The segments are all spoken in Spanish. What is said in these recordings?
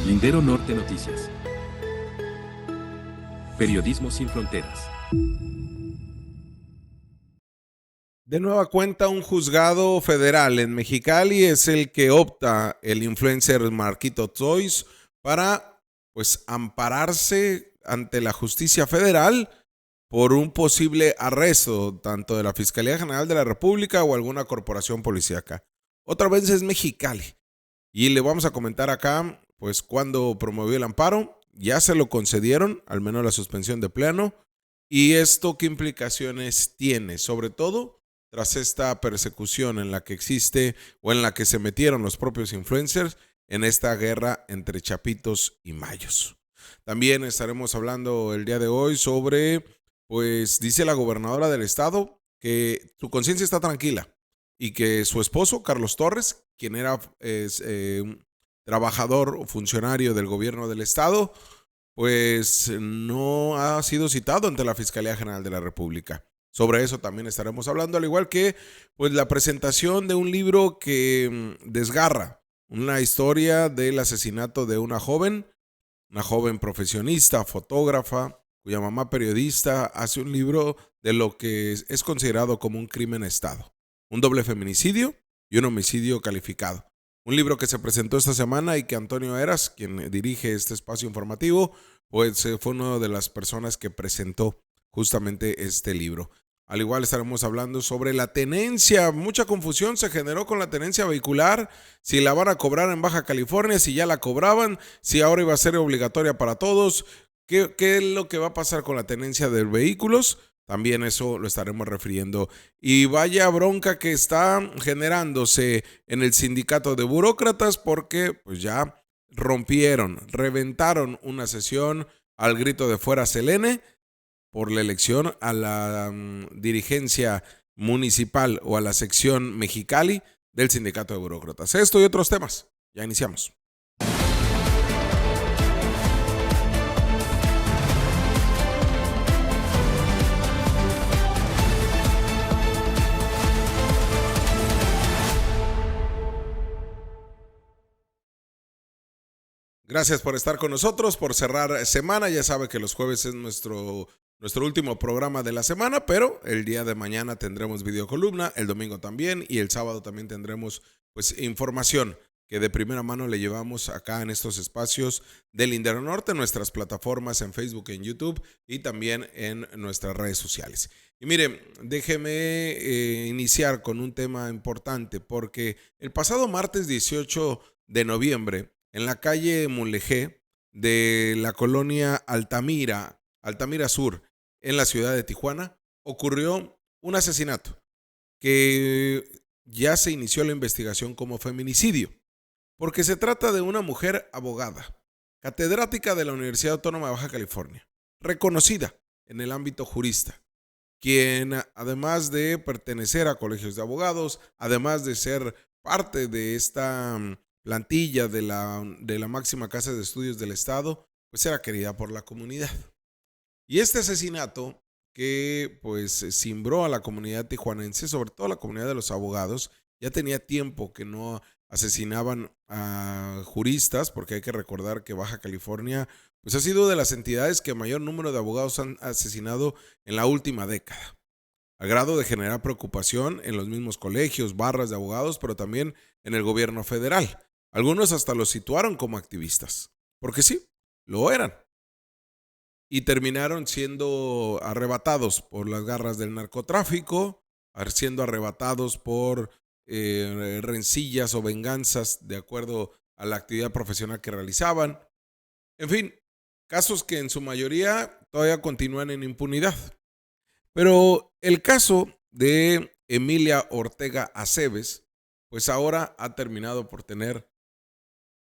Lindero Norte Noticias. Periodismo sin fronteras. De nueva cuenta, un juzgado federal en Mexicali es el que opta el influencer Marquito Toys para ampararse ante la justicia federal por un posible arresto tanto de la Fiscalía General de la República o alguna corporación policíaca. Otra vez es Mexicali y le vamos a comentar acá cuando promovió el amparo. Ya se lo concedieron, al menos la suspensión de pleno, y esto qué implicaciones tiene, sobre todo tras esta persecución en la que existe o en la que se metieron los propios influencers en esta guerra entre chapitos y mayos. También estaremos hablando el día de hoy sobre, dice la gobernadora del estado que su conciencia está tranquila y que su esposo, Carlos Torres, quien era un trabajador o funcionario del gobierno del estado, no ha sido citado ante la Fiscalía General de la República. Sobre eso también estaremos hablando, al igual que la presentación de un libro que desgarra una historia del asesinato de una joven profesionista, fotógrafa, cuya mamá periodista hace un libro de lo que es considerado como un crimen de Estado, un doble feminicidio y un homicidio calificado. Un libro que se presentó esta semana y que Antonio Eras, quien dirige este espacio informativo, fue una de las personas que presentó justamente este libro. Al igual estaremos hablando sobre la tenencia. Mucha confusión se generó con la tenencia vehicular, si la van a cobrar en Baja California, si ya la cobraban, si ahora iba a ser obligatoria para todos. ¿Qué es lo que va a pasar con la tenencia de vehículos? También eso lo estaremos refiriendo. Y vaya bronca que está generándose en el sindicato de burócratas porque ya reventaron una sesión al grito de fuera Selene por la elección a la dirigencia municipal o a la sección Mexicali del sindicato de burócratas. Esto y otros temas. Ya iniciamos. Gracias por estar con nosotros, por cerrar semana. Ya sabe que los jueves es nuestro último programa de la semana, pero el día de mañana tendremos videocolumna, el domingo también, y el sábado también tendremos información que de primera mano le llevamos acá en estos espacios del Lindero Norte, en nuestras plataformas en Facebook, en YouTube y también en nuestras redes sociales. Y mire, déjeme iniciar con un tema importante, porque el pasado martes 18 de noviembre, en la calle Mulegé de la colonia Altamira Sur, en la ciudad de Tijuana, ocurrió un asesinato que ya se inició la investigación como feminicidio, porque se trata de una mujer abogada, catedrática de la Universidad Autónoma de Baja California, reconocida en el ámbito jurista, quien además de pertenecer a colegios de abogados, además de ser parte de esta plantilla de la máxima casa de estudios del estado, era querida por la comunidad. Y este asesinato que cimbró a la comunidad tijuanense, sobre todo a la comunidad de los abogados, ya tenía tiempo que no asesinaban a juristas, porque hay que recordar que Baja California ha sido de las entidades que mayor número de abogados han asesinado en la última década, al grado de generar preocupación en los mismos colegios, barras de abogados, pero también en el gobierno federal. Algunos hasta los situaron como activistas, porque sí, lo eran. Y terminaron siendo arrebatados por las garras del narcotráfico, siendo arrebatados por rencillas o venganzas de acuerdo a la actividad profesional que realizaban. En fin, casos que en su mayoría todavía continúan en impunidad. Pero el caso de Emilia Ortega Aceves, ahora ha terminado por tener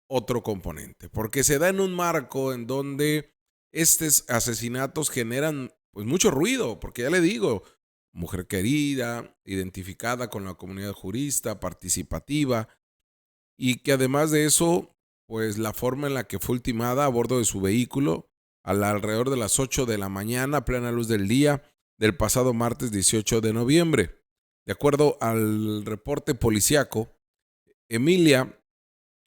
otro componente, porque se da en un marco en donde estos asesinatos generan mucho ruido, porque ya le digo, mujer querida, identificada con la comunidad jurista, participativa, y que además de eso, la forma en la que fue ultimada a bordo de su vehículo alrededor de las 8 de la mañana, a plena luz del día, del pasado martes 18 de noviembre. De acuerdo al reporte policíaco, Emilia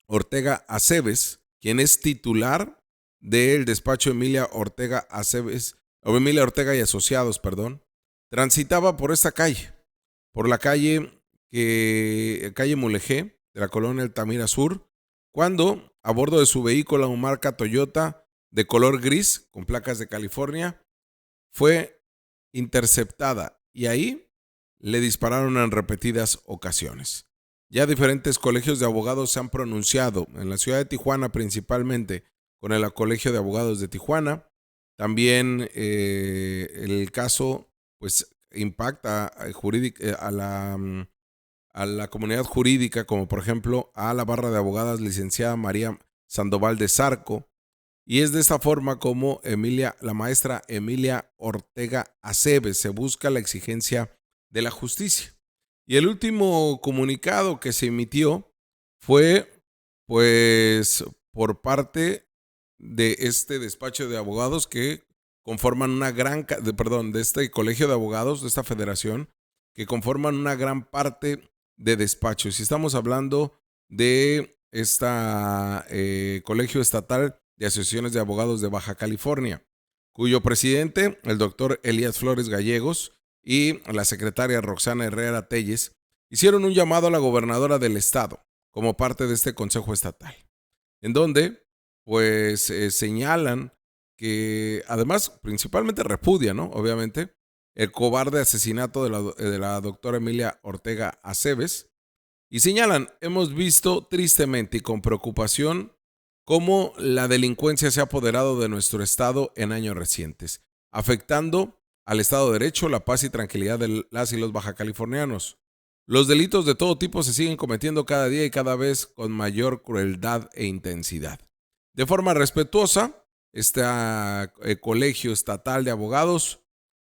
Ortega Aceves, quien es titular del despacho Emilia Ortega Aceves, o Emilia Ortega y Asociados, transitaba por esta calle, por la calle Mulegé, de la colonia Altamira Sur, cuando a bordo de su vehículo, una marca Toyota de color gris, con placas de California, fue interceptada y ahí le dispararon en repetidas ocasiones. Ya diferentes colegios de abogados se han pronunciado, en la ciudad de Tijuana principalmente, con el Colegio de Abogados de Tijuana. También el caso pues impacta a la comunidad jurídica, como por ejemplo a la barra de abogadas licenciada María Sandoval de Zarco, y es de esta forma como la maestra Emilia Ortega Aceves se busca la exigencia de la justicia. Y el último comunicado que se emitió fue pues por parte de este despacho de abogados que conforman de este colegio de abogados, de esta federación, que conforman una gran parte de despachos. Y estamos hablando de este colegio estatal de asociaciones de abogados de Baja California, cuyo presidente, el doctor Elías Flores Gallegos, y la secretaria Roxana Herrera Telles, hicieron un llamado a la gobernadora del estado como parte de este consejo estatal, en donde pues señalan que además principalmente repudian, ¿no? Obviamente, el cobarde asesinato de la doctora Emilia Ortega Aceves, y señalan: hemos visto tristemente y con preocupación cómo la delincuencia se ha apoderado de nuestro estado en años recientes, afectando al Estado de Derecho, la paz y tranquilidad de las y los bajacalifornianos. Los delitos de todo tipo se siguen cometiendo cada día y cada vez con mayor crueldad e intensidad. De forma respetuosa, este colegio estatal de abogados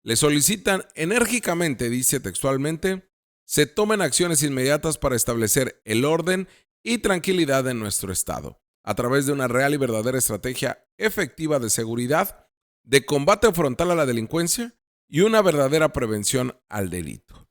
le solicitan enérgicamente, dice textualmente, se tomen acciones inmediatas para establecer el orden y tranquilidad en nuestro estado, a través de una real y verdadera estrategia efectiva de seguridad, de combate frontal a la delincuencia y una verdadera prevención al delito.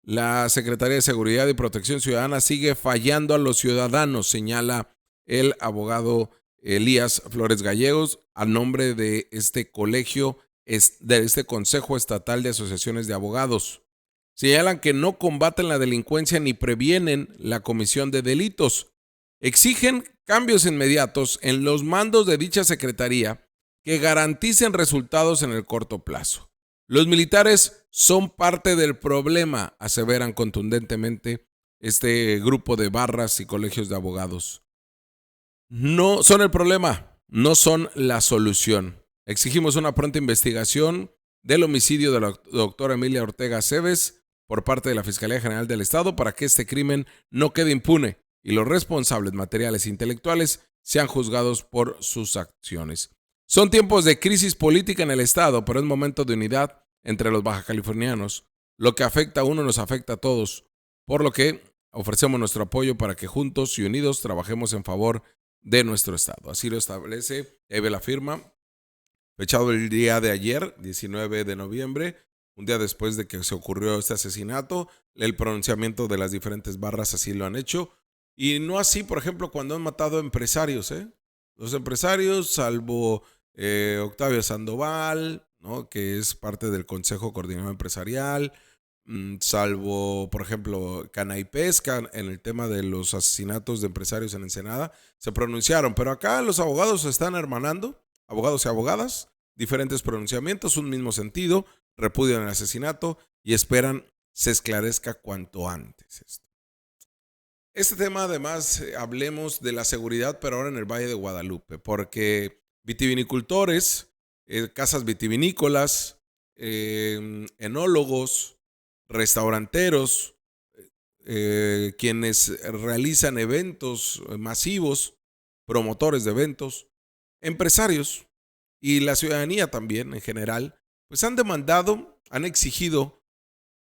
La Secretaría de Seguridad y Protección Ciudadana sigue fallando a los ciudadanos, señala el abogado Elías Flores Gallegos, a nombre de este colegio, de este Consejo Estatal de Asociaciones de Abogados. Señalan que no combaten la delincuencia ni previenen la comisión de delitos. Exigen cambios inmediatos en los mandos de dicha secretaría que garanticen resultados en el corto plazo. Los militares son parte del problema, aseveran contundentemente este grupo de barras y colegios de abogados. No son el problema, no son la solución. Exigimos una pronta investigación del homicidio de la doctora Emilia Ortega Aceves por parte de la Fiscalía General del Estado para que este crimen no quede impune y los responsables materiales e intelectuales sean juzgados por sus acciones. Son tiempos de crisis política en el estado, pero es momento de unidad entre los bajacalifornianos. Lo que afecta a uno nos afecta a todos, por lo que ofrecemos nuestro apoyo para que juntos y unidos trabajemos en favor de nuestro estado. Así lo establece Eve la firma, fechado el día de ayer, 19 de noviembre, un día después de que se ocurrió este asesinato. El pronunciamiento de las diferentes barras así lo han hecho, y no así, por ejemplo, cuando han matado a empresarios, Los empresarios, salvo Octavio Sandoval, ¿no?, que es parte del Consejo Coordinador Empresarial, salvo, por ejemplo, Cana y Pesca, en el tema de los asesinatos de empresarios en Ensenada, se pronunciaron. Pero acá los abogados se están hermanando, abogados y abogadas, diferentes pronunciamientos, un mismo sentido, repudian el asesinato y esperan se esclarezca cuanto antes esto. Este tema, además, hablemos de la seguridad, pero ahora en el Valle de Guadalupe, porque vitivinicultores, casas vitivinícolas, enólogos, restauranteros, quienes realizan eventos masivos, promotores de eventos, empresarios y la ciudadanía también en general, pues han demandado, han exigido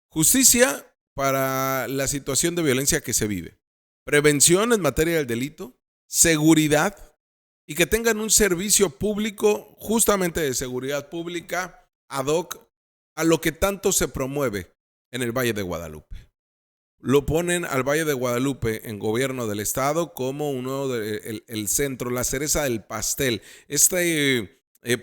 justicia para la situación de violencia que se vive, prevención en materia del delito, seguridad, y que tengan un servicio público justamente de seguridad pública ad hoc a lo que tanto se promueve en el Valle de Guadalupe. lo ponen al Valle de Guadalupe en gobierno del estado como el centro, la cereza del pastel.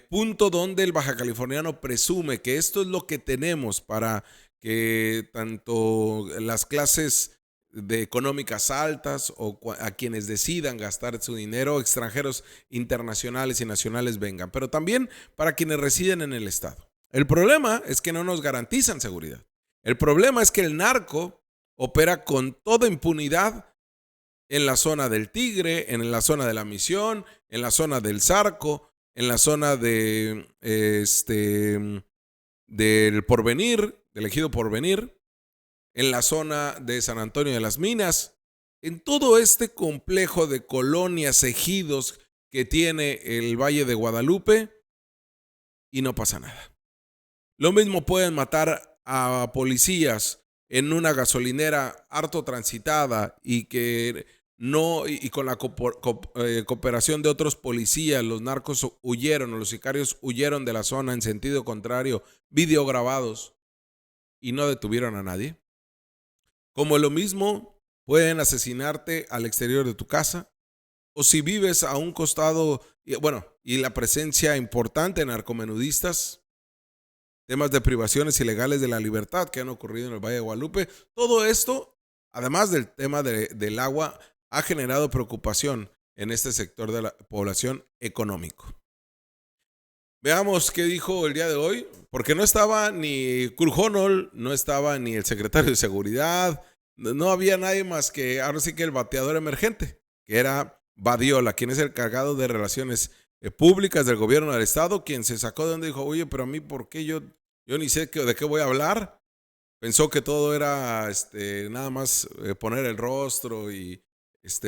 Punto donde el baja californiano presume que esto es lo que tenemos para que tanto las clases de económicas altas o a quienes decidan gastar su dinero, extranjeros internacionales y nacionales vengan, pero también para quienes residen en el estado. El problema es que no nos garantizan seguridad. El problema es que el narco opera con toda impunidad en la zona del Tigre, en la zona de la Misión, en la zona del Zarco, en la zona del Porvenir, del Ejido Porvenir, en la zona de San Antonio de las Minas, en todo este complejo de colonias, ejidos que tiene el Valle de Guadalupe, y no pasa nada. Lo mismo pueden matar a policías en una gasolinera harto transitada y con la cooperación de otros policías, los narcos huyeron o los sicarios huyeron de la zona en sentido contrario, videograbados, y no detuvieron a nadie. Como lo mismo, pueden asesinarte al exterior de tu casa, o si vives a un costado, y la presencia importante de narcomenudistas, temas de privaciones ilegales de la libertad que han ocurrido en el Valle de Guadalupe. Todo esto, además del tema del agua, ha generado preocupación en este sector de la población económico. Veamos qué dijo el día de hoy, porque no estaba ni Kurt Honnold, no estaba ni el secretario de Seguridad, no había nadie más que, ahora sí que el bateador emergente, que era Badiola, quien es el encargado de relaciones públicas del gobierno del estado, quien se sacó de donde dijo, oye, pero a mí, ¿por qué yo ni sé de qué voy a hablar? Pensó que todo era nada más poner el rostro y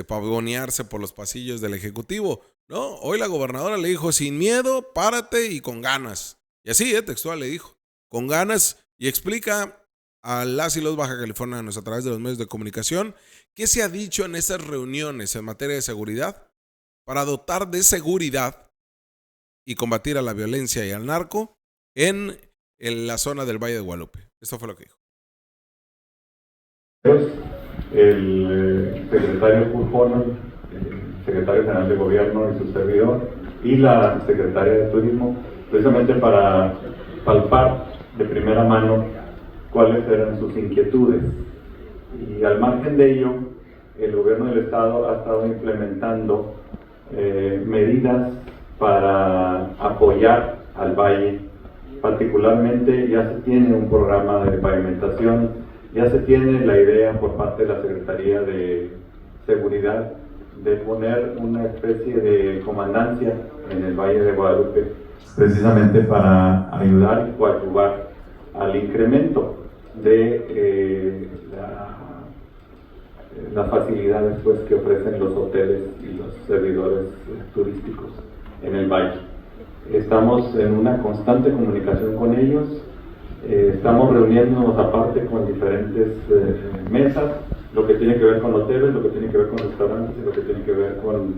pavonearse por los pasillos del Ejecutivo. No, hoy la gobernadora le dijo, sin miedo, párate y con ganas. Y así, textual le dijo, con ganas, y explica a las y los baja californianos a través de los medios de comunicación qué se ha dicho en esas reuniones en materia de seguridad para dotar de seguridad y combatir a la violencia y al narco en la zona del Valle de Guadalupe. Esto fue lo que dijo. El secretario Kurt Honnold, el secretario general de gobierno y su servidor, y la secretaria de turismo, precisamente para palpar de primera mano cuáles eran sus inquietudes. Y al margen de ello, el gobierno del estado ha estado implementando medidas para apoyar al valle. Particularmente ya se tiene un programa de pavimentación, ya se tiene la idea por parte de la Secretaría de Seguridad de poner una especie de comandancia en el Valle de Guadalupe, precisamente para ayudar y coadyuvar al incremento de las facilidades pues, que ofrecen los hoteles y los servidores turísticos en el valle. Estamos en una constante comunicación con ellos, estamos reuniéndonos aparte con diferentes mesas, lo que tiene que ver con hoteles, lo que tiene que ver con restaurantes y lo que tiene que ver con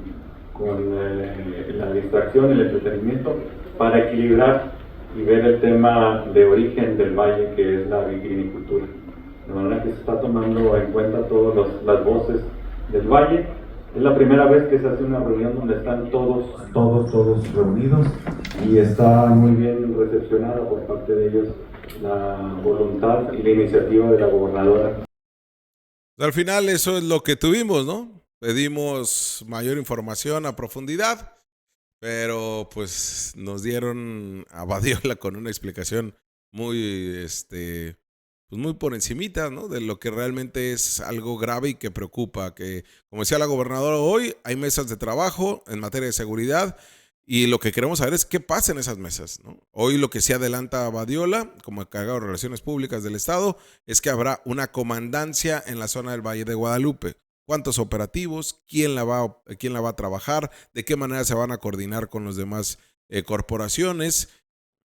la distracción, el entretenimiento, para equilibrar y ver el tema de origen del valle, que es la vitivinicultura. De manera que se está tomando en cuenta todas las voces del valle. Es la primera vez que se hace una reunión donde están todos reunidos, y está muy bien recepcionada por parte de ellos la voluntad y la iniciativa de la gobernadora. Al final eso es lo que tuvimos, ¿no? Pedimos mayor información a profundidad, pero pues nos dieron a Badiola con una explicación muy, pues muy por encimita, ¿no? De lo que realmente es algo grave y que preocupa, que como decía la gobernadora hoy, hay mesas de trabajo en materia de seguridad y lo que queremos saber es qué pasa en esas mesas, ¿no? Hoy lo que se adelanta a Badiola, como encargado de Relaciones Públicas del Estado, es que habrá una comandancia en la zona del Valle de Guadalupe. ¿Cuántos operativos? ¿Quién la va a trabajar? ¿De qué manera se van a coordinar con las demás corporaciones?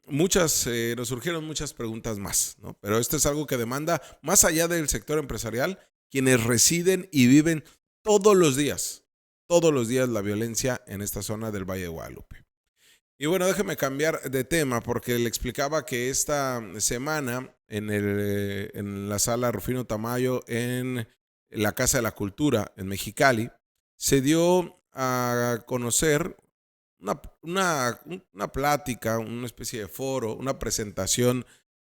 Nos surgieron muchas preguntas más, ¿no? Pero esto es algo que demanda, más allá del sector empresarial, quienes residen y viven todos los días la violencia en esta zona del Valle de Guadalupe. Y bueno, déjeme cambiar de tema porque le explicaba que esta semana en la sala Rufino Tamayo en la Casa de la Cultura en Mexicali se dio a conocer una plática, una especie de foro, una presentación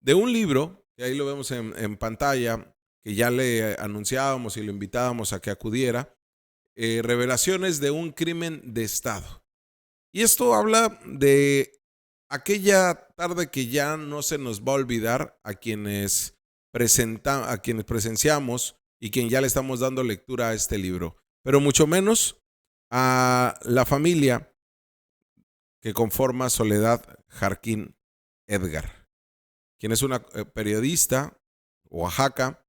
de un libro, que ahí lo vemos en pantalla, que ya le anunciábamos y lo invitábamos a que acudiera, Revelaciones de un crimen de Estado. Y esto habla de aquella tarde que ya no se nos va a olvidar a quienes presenciamos y quien ya le estamos dando lectura a este libro, pero mucho menos a la familia que conforma Soledad Jarquín Edgar, quien es una periodista, Oaxaca,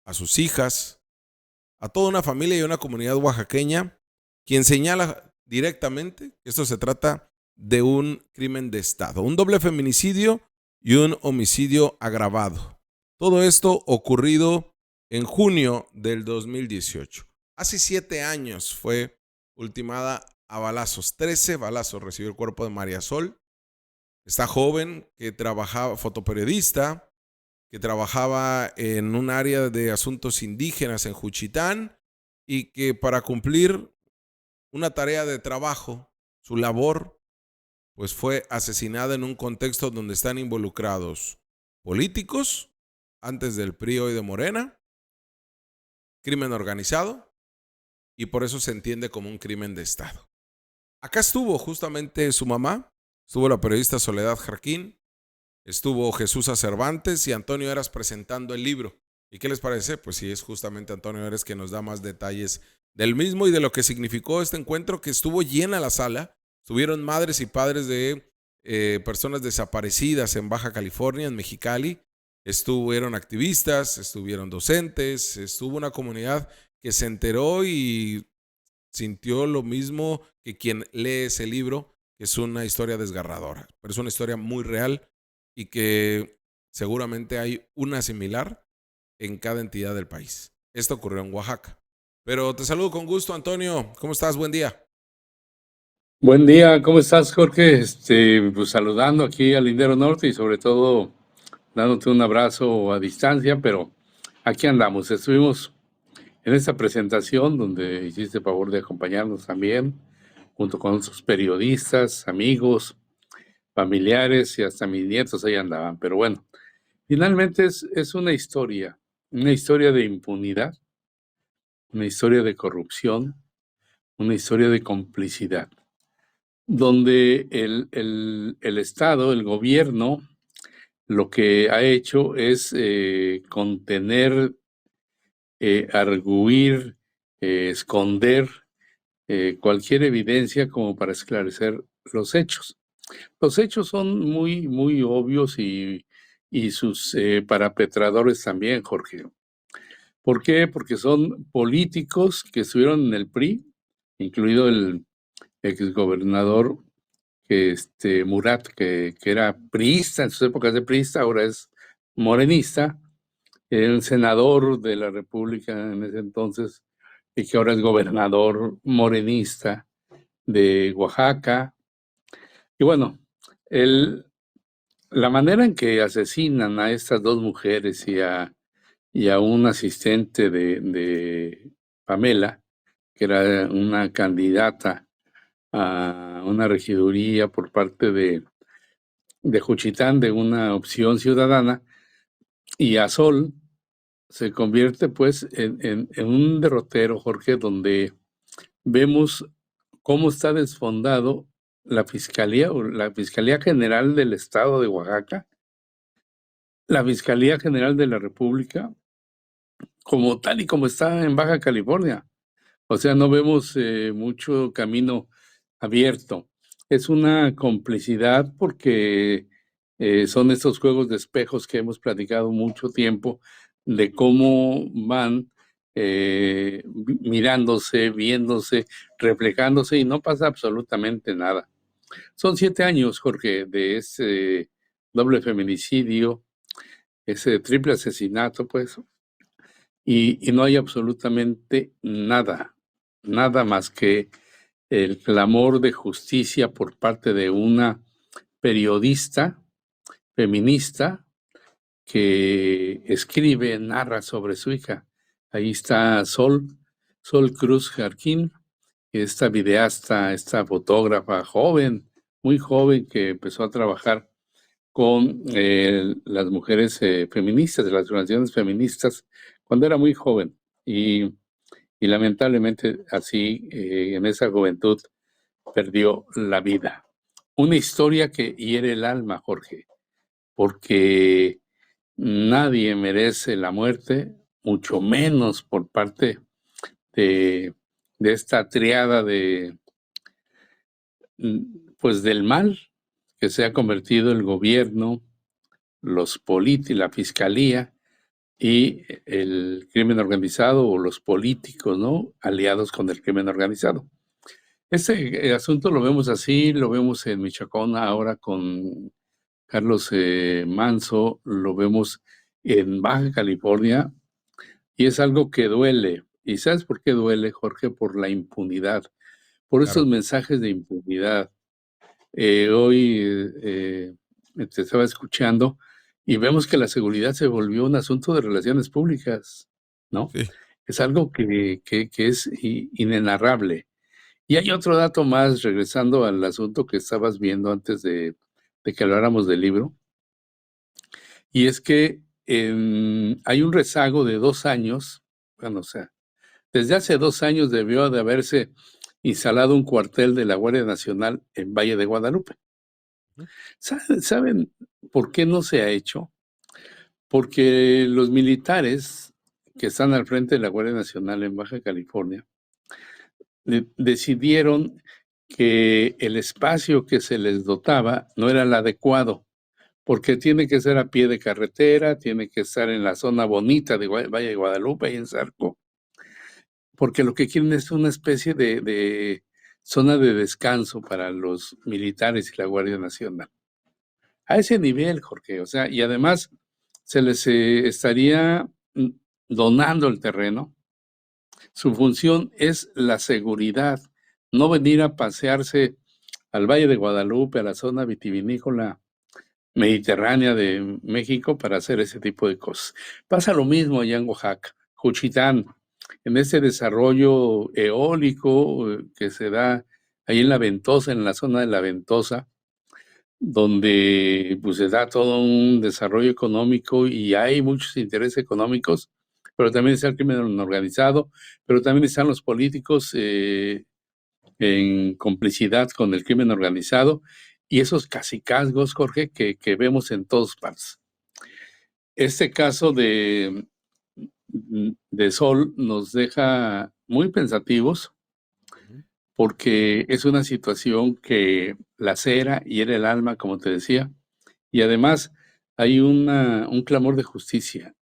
a sus hijas, a toda una familia y una comunidad oaxaqueña, quien señala directamente que esto se trata de un crimen de Estado, un doble feminicidio y un homicidio agravado. Todo esto ocurrido en junio del 2018. Hace 7 años fue ultimada a balazos, 13 balazos recibió el cuerpo de María Sol, esta joven que trabajaba, fotoperiodista, que trabajaba en un área de asuntos indígenas en Juchitán y que para cumplir una tarea de trabajo, su labor, pues fue asesinada en un contexto donde están involucrados políticos, antes del PRI, hoy de Morena, crimen organizado, y por eso se entiende como un crimen de Estado. Acá estuvo justamente su mamá, estuvo la periodista Soledad Jarquín, estuvo Jesús Cervantes y Antonio Eras presentando el libro. ¿Y qué les parece? Pues sí, es justamente Antonio Eras que nos da más detalles del mismo y de lo que significó este encuentro, que estuvo llena la sala. Estuvieron madres y padres de personas desaparecidas en Baja California, en Mexicali. Estuvieron activistas, estuvieron docentes, estuvo una comunidad que se enteró y sintió lo mismo que quien lee ese libro, que es una historia desgarradora, pero es una historia muy real y que seguramente hay una similar en cada entidad del país. Esto ocurrió en Oaxaca. Pero te saludo con gusto, Antonio. ¿Cómo estás? Buen día. Buen día, ¿cómo estás, Jorge? Pues saludando aquí al Lindero Norte y sobre todo dándote un abrazo a distancia, pero aquí andamos. Estuvimos en esta presentación donde hiciste favor de acompañarnos también, junto con otros periodistas, amigos, familiares y hasta mis nietos ahí andaban. Pero bueno, finalmente es una historia de impunidad, una historia de corrupción, una historia de complicidad, donde el Estado, el gobierno, lo que ha hecho es contener, arguir, esconder cualquier evidencia como para esclarecer los hechos. Los hechos son muy, muy obvios y sus perpetradores también, Jorge. ¿Por qué? Porque son políticos que estuvieron en el PRI, incluido el exgobernador Murat, que era priista en sus épocas de priista, ahora es morenista, era el senador de la República en ese entonces y que ahora es gobernador morenista de Oaxaca. Y bueno, la manera en que asesinan a estas dos mujeres y a un asistente de Pamela, que era una candidata a una regiduría por parte de Juchitán, de una opción ciudadana, y a Sol se convierte pues en un derrotero, Jorge, donde vemos cómo está desfondado la Fiscalía General del Estado de Oaxaca, la Fiscalía General de la República, como tal y como está en Baja California. O sea, no vemos mucho camino abierto. Es una complicidad porque son estos juegos de espejos que hemos platicado mucho tiempo de cómo van mirándose, viéndose, reflejándose y no pasa absolutamente nada. Son 7 años, Jorge, de ese doble feminicidio, ese triple asesinato, pues, y no hay absolutamente nada más que el clamor de justicia por parte de una periodista feminista que escribe, narra sobre su hija. Ahí está Sol Cruz Jarquín, esta videasta, esta fotógrafa joven, muy joven, que empezó a trabajar con las mujeres feministas, de las organizaciones feministas, cuando era muy joven. Y lamentablemente así, en esa juventud, perdió la vida. Una historia que hiere el alma, Jorge, porque nadie merece la muerte, mucho menos por parte de esta triada pues del mal que se ha convertido el gobierno, los la fiscalía y el crimen organizado, o los políticos, ¿no?, aliados con el crimen organizado. Este asunto lo vemos así, lo vemos en Michoacán ahora con Carlos Manso, lo vemos en Baja California, y es algo que duele. ¿Y sabes por qué duele, Jorge? Por la impunidad, por esos mensajes de impunidad. Hoy te estaba escuchando y vemos que la seguridad se volvió un asunto de relaciones públicas, ¿no? Sí. Es algo que es inenarrable. Y hay otro dato más, regresando al asunto que estabas viendo antes de que habláramos del libro, y es que hay un rezago de 2 años, bueno, o sea, desde hace 2 años debió de haberse instalado un cuartel de la Guardia Nacional en Valle de Guadalupe. ¿Saben por qué no se ha hecho? Porque los militares que están al frente de la Guardia Nacional en Baja California decidieron que el espacio que se les dotaba no era el adecuado, porque tiene que ser a pie de carretera, tiene que estar en la zona bonita de Valle de Guadalupe y en Zarco, porque lo que quieren es una especie de zona de descanso para los militares y la Guardia Nacional. A ese nivel, Jorge, o sea, y además se les estaría donando el terreno. Su función es la seguridad, no venir a pasearse al Valle de Guadalupe, a la zona vitivinícola mediterránea de México, para hacer ese tipo de cosas. Pasa lo mismo allá en Oaxaca, Juchitán, en este desarrollo eólico que se da ahí en la Ventosa, en la zona de la Ventosa, donde pues se da todo un desarrollo económico y hay muchos intereses económicos, pero también está el crimen organizado, pero también están los políticos en complicidad con el crimen organizado, y esos cacicazgos, Jorge, que vemos en todas partes. Este caso de Sol nos deja muy pensativos, porque es una situación que lacera y hiere el alma, como te decía, y además hay un clamor de justicia.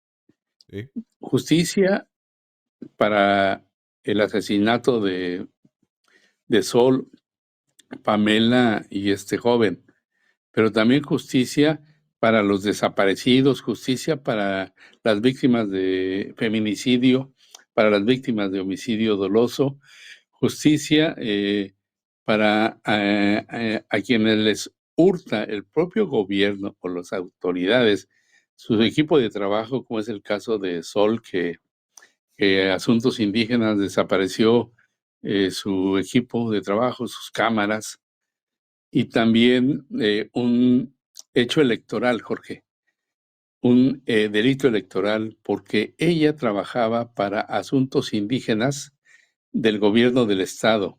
Sí. Justicia para el asesinato de Sol, Pamela y este joven, pero también justicia para los desaparecidos, justicia para las víctimas de feminicidio, para las víctimas de homicidio doloso, justicia para a quienes les hurta el propio gobierno o las autoridades su equipo de trabajo, como es el caso de Sol, que Asuntos Indígenas desapareció su equipo de trabajo, sus cámaras, y también un hecho electoral, Jorge, un delito electoral, porque ella trabajaba para Asuntos Indígenas del gobierno del estado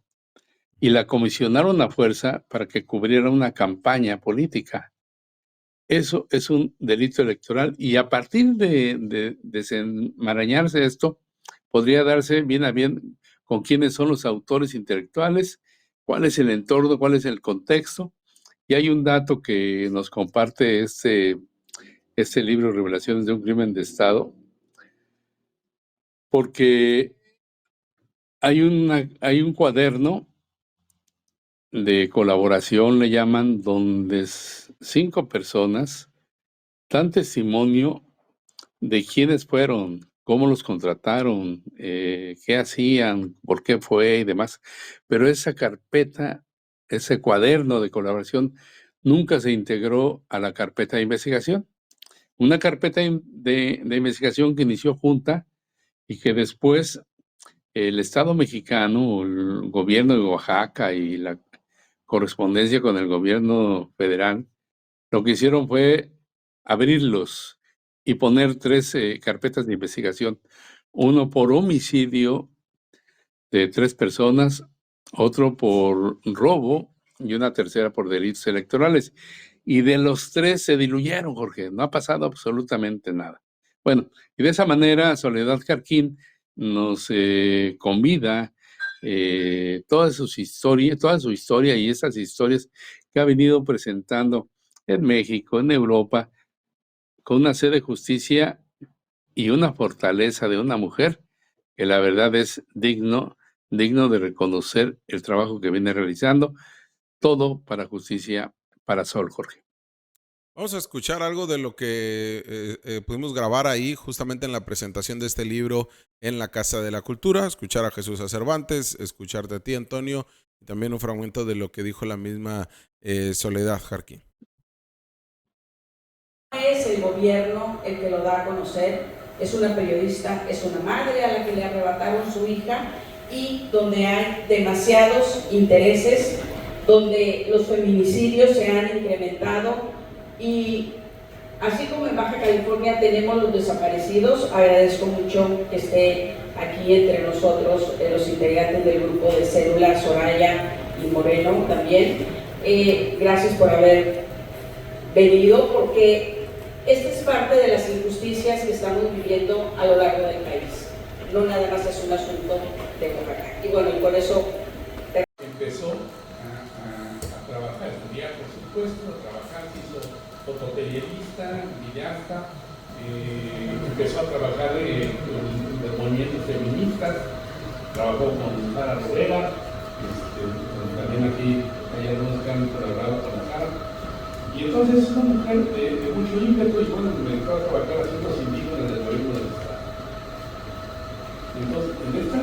y la comisionaron a fuerza para que cubriera una campaña política. Eso es un delito electoral, y a partir de desenmarañarse esto, podría darse bien a bien con quiénes son los autores intelectuales, cuál es el entorno, cuál es el contexto. Y hay un dato que nos comparte este libro, Revelaciones de un Crimen de Estado, porque hay un cuaderno de colaboración, le llaman, donde 5 personas dan testimonio de quiénes fueron, cómo los contrataron, qué hacían, por qué fue y demás. Pero esa carpeta, ese cuaderno de colaboración, nunca se integró a la carpeta de investigación. Una carpeta de investigación que inició junta y que después el Estado mexicano, el gobierno de Oaxaca y la correspondencia con el gobierno federal, lo que hicieron fue abrirlos y poner 3 carpetas de investigación, uno por homicidio de 3 personas, otro por robo y una tercera por delitos electorales. Y de los 3 se diluyeron, Jorge, no ha pasado absolutamente nada. Bueno, y de esa manera Soledad Jarquín nos convida toda su historia y esas historias que ha venido presentando en México, en Europa, con una sed de justicia y una fortaleza de una mujer que la verdad es digno de reconocer el trabajo que viene realizando, todo para justicia para Sol, Jorge. Vamos a escuchar algo de lo que pudimos grabar ahí, justamente en la presentación de este libro en la Casa de la Cultura, escuchar a Jesús Cervantes, escucharte a ti, Antonio, y también un fragmento de lo que dijo la misma Soledad Jarquín. Es el gobierno el que lo da a conocer, es una periodista, es una madre a la que le arrebataron su hija y donde hay demasiados intereses, donde los feminicidios se han incrementado y así como en Baja California tenemos los desaparecidos, agradezco mucho que esté aquí entre nosotros los integrantes del grupo de Célula, Soraya y Moreno también. Gracias por haber venido porque esta es parte de las injusticias que estamos viviendo a lo largo del país. No nada más es un asunto de Oaxaca. Y bueno, y por eso empezó a trabajar, estudiar por supuesto, a trabajar, se hizo fototallerista, videasta, empezó a trabajar en los movimientos feministas, trabajó con Sara Rivera, también aquí hay algunos que han colaborado con Sara. Y entonces es una mujer de mucho ímpetu y bueno, me entró a trabajar asuntos indígenas del gobierno del Estado. Entonces, en esta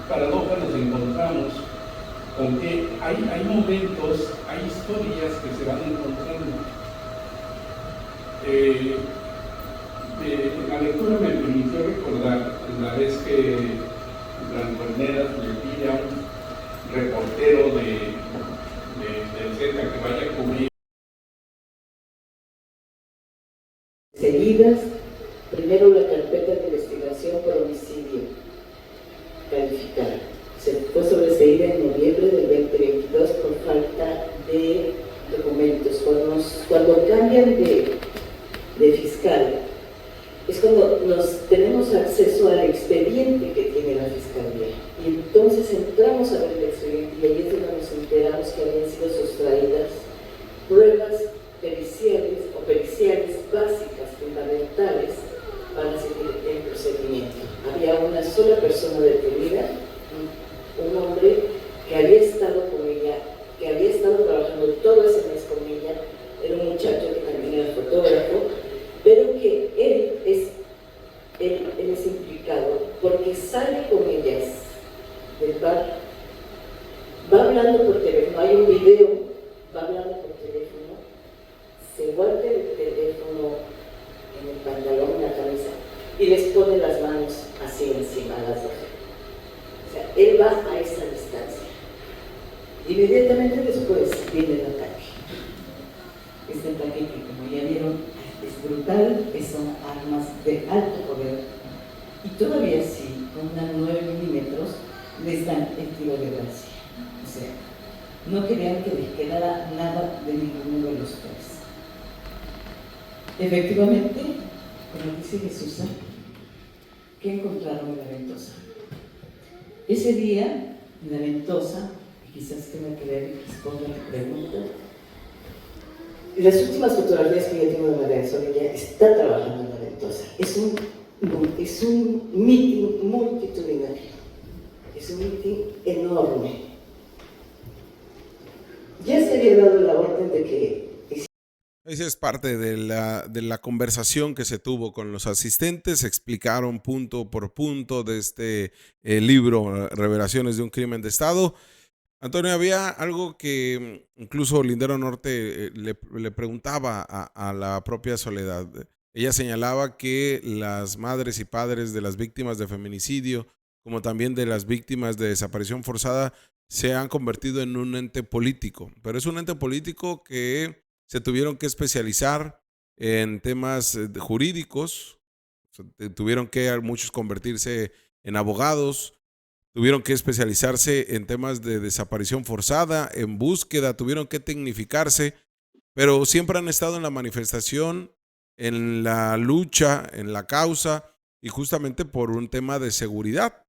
paradoja nos encontramos con que hay momentos, hay historias que se van encontrando. La lectura me permitió recordar la vez que Blanco Herneras le pide a un reportero del Z que vaya a cubrir. Seguidas, primero la carpeta de investigación por homicidio calificada. Se fue sobreseída en noviembre del 2022 por falta de documentos. Cuando cambian de fiscal, es cuando tenemos acceso al expediente que tiene la fiscalía. Y entonces entramos a ver el expediente y ahí es donde nos enteramos que habían sido sustraídas pruebas periciales básicas, fundamentales para seguir el procedimiento. Había una sola persona detenida, un hombre que había estado con ella, que había estado trabajando todo ese mes con ella, era un muchacho que también era fotógrafo, pero que él es implicado porque sale con ellas del bar, va hablando por teléfono, hay un video, va hablando por teléfono, se guarda el teléfono en el pantalón, en la cabeza, y les pone las manos así encima a las dos. O sea, él va a esa distancia. Inmediatamente después viene el ataque. Este ataque que, como ya vieron, es brutal, son armas de alto poder. Y todavía sí, con una 9 milímetros, les dan el tiro de gracia. O sea, no querían que les quedara nada de ninguno de los tres. Efectivamente, como dice Jesús, ¿qué encontraron en la Ventosa? Ese día, en la Ventosa, quizás tenga que ver y responda a la pregunta, las últimas fotografías que yo tengo de María Sol, ella está trabajando en la Ventosa. Es un meeting multitudinario, es un meeting enorme. Ya se había dado la orden de que Esa es parte de la conversación que se tuvo con los asistentes. Explicaron punto por punto de este libro, Revelaciones de un crimen de Estado. Antonio, había algo que incluso Lindero Norte le preguntaba a la propia Soledad. Ella señalaba que las madres y padres de las víctimas de feminicidio, como también de las víctimas de desaparición forzada, se han convertido en un ente político. Pero es un ente político que se tuvieron que especializar en temas jurídicos, o sea, tuvieron que muchos convertirse en abogados, tuvieron que especializarse en temas de desaparición forzada, en búsqueda, tuvieron que tecnificarse, pero siempre han estado en la manifestación, en la lucha, en la causa y justamente por un tema de seguridad.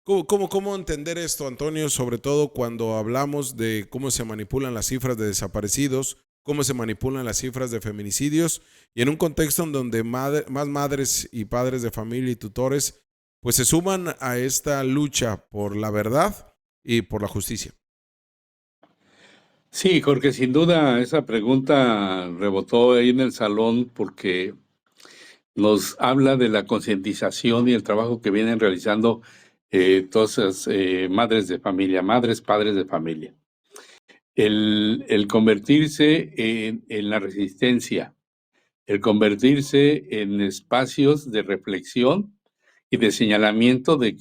¿Cómo entender esto, Antonio? Sobre todo cuando hablamos de cómo se manipulan las cifras de desaparecidos, cómo se manipulan las cifras de feminicidios y en un contexto en donde más madres y padres de familia y tutores pues se suman a esta lucha por la verdad y por la justicia. Sí, Jorge, sin duda esa pregunta rebotó ahí en el salón porque nos habla de la concientización y el trabajo que vienen realizando todas esas madres de familia, madres, padres de familia. El convertirse en la resistencia, el convertirse en espacios de reflexión y de señalamiento de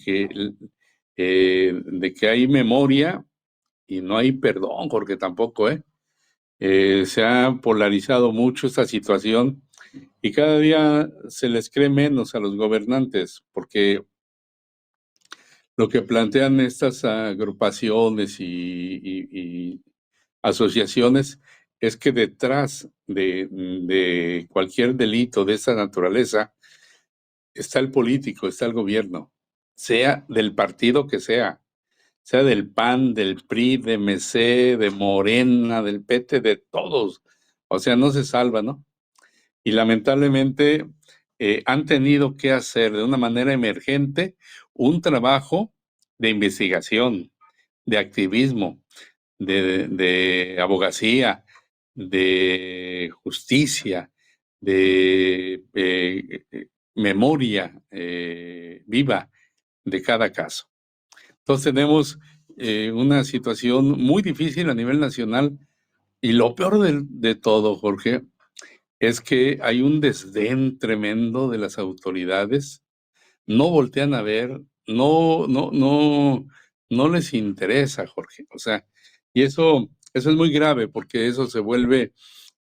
que hay memoria y no hay perdón, porque tampoco, se ha polarizado mucho esta situación y cada día se les cree menos a los gobernantes, porque lo que plantean estas agrupaciones y asociaciones es que detrás de cualquier delito de esta naturaleza está el político, está el gobierno, sea del partido que sea del PAN, del PRI, de MC, de Morena, del PT, de todos. O sea, no se salva, ¿no? Y lamentablemente han tenido que hacer de una manera emergente un trabajo de investigación, de activismo, de abogacía, de justicia, de memoria viva de cada caso. Entonces tenemos una situación muy difícil a nivel nacional y lo peor de todo, Jorge, es que hay un desdén tremendo de las autoridades, no voltean a ver, no les interesa, Jorge. O sea, y eso es muy grave porque eso se vuelve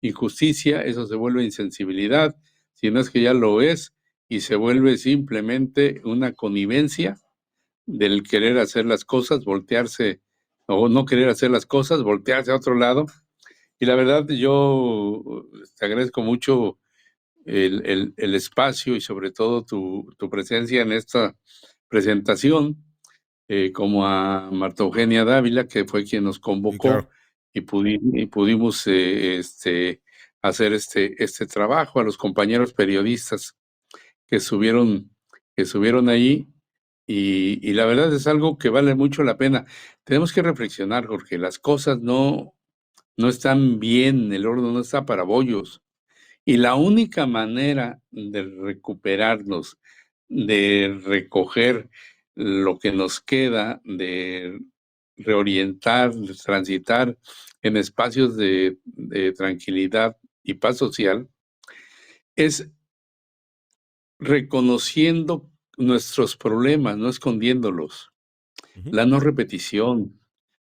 injusticia, eso se vuelve insensibilidad, si no es que ya lo es, y se vuelve simplemente una connivencia del querer hacer las cosas, voltearse o no querer hacer las cosas, voltearse a otro lado. Y la verdad, yo te agradezco mucho el espacio y sobre todo tu presencia en esta presentación, como a Marta Eugenia Dávila, que fue quien nos Y convocó claro, y pudimos hacer este trabajo, a los compañeros periodistas que subieron ahí y la verdad es algo que vale mucho la pena. Tenemos que reflexionar, Jorge, las cosas no están bien, el horno no está para bollos. Y la única manera de recuperarnos, de recoger lo que nos queda, de reorientar, de transitar en espacios de tranquilidad y paz social, es reconociendo nuestros problemas, no escondiéndolos. uh-huh. La no repetición.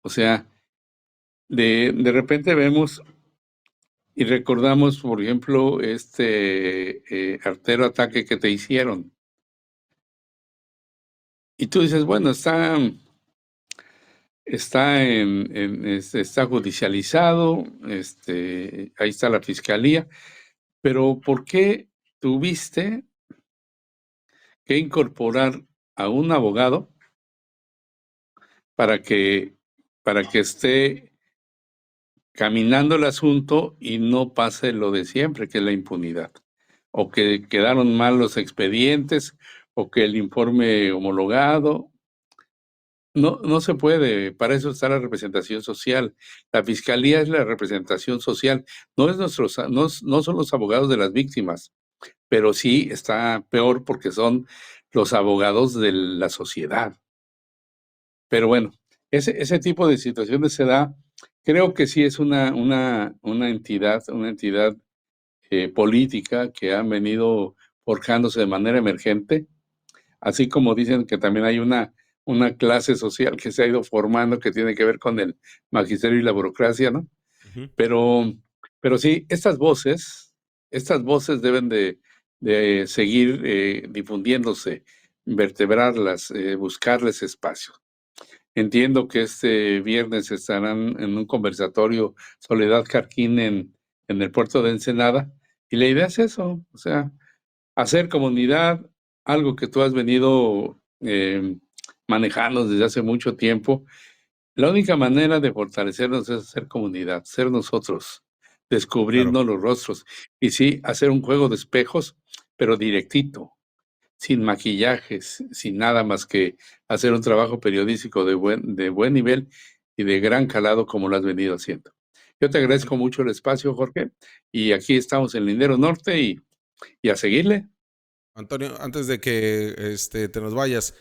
O sea, de repente vemos y recordamos, por ejemplo, artero ataque que te hicieron. Y tú dices, bueno, está judicializado, ahí está la fiscalía, pero ¿por qué tuviste que incorporar a un abogado para que esté caminando el asunto y no pase lo de siempre, que es la impunidad? O que quedaron mal los expedientes, o que el informe homologado. No se puede, para eso está la representación social. La fiscalía es la representación social, no son los abogados de las víctimas, pero sí está peor porque son los abogados de la sociedad. Pero bueno, ese tipo de situaciones se da, creo que sí es una entidad política que han venido forjándose de manera emergente, así como dicen que también hay una clase social que se ha ido formando que tiene que ver con el magisterio y la burocracia, ¿no? Ujú. Pero sí, estas voces deben de seguir difundiéndose, vertebrarlas, buscarles espacio. Entiendo que este viernes estarán en un conversatorio Soledad Carquín en el puerto de Ensenada, y la idea es eso, o sea, hacer comunidad, algo que tú has venido manejando desde hace mucho tiempo. La única manera de fortalecernos es hacer comunidad, ser nosotros, Claro. descubrirnos los rostros. Y sí, hacer un juego de espejos, pero directito, sin maquillajes, sin nada más que hacer un trabajo periodístico de buen nivel y de gran calado como lo has venido haciendo. Yo te agradezco mucho el espacio, Jorge, y aquí estamos en Lindero Norte y a seguirle. Antonio, antes de que te nos vayas,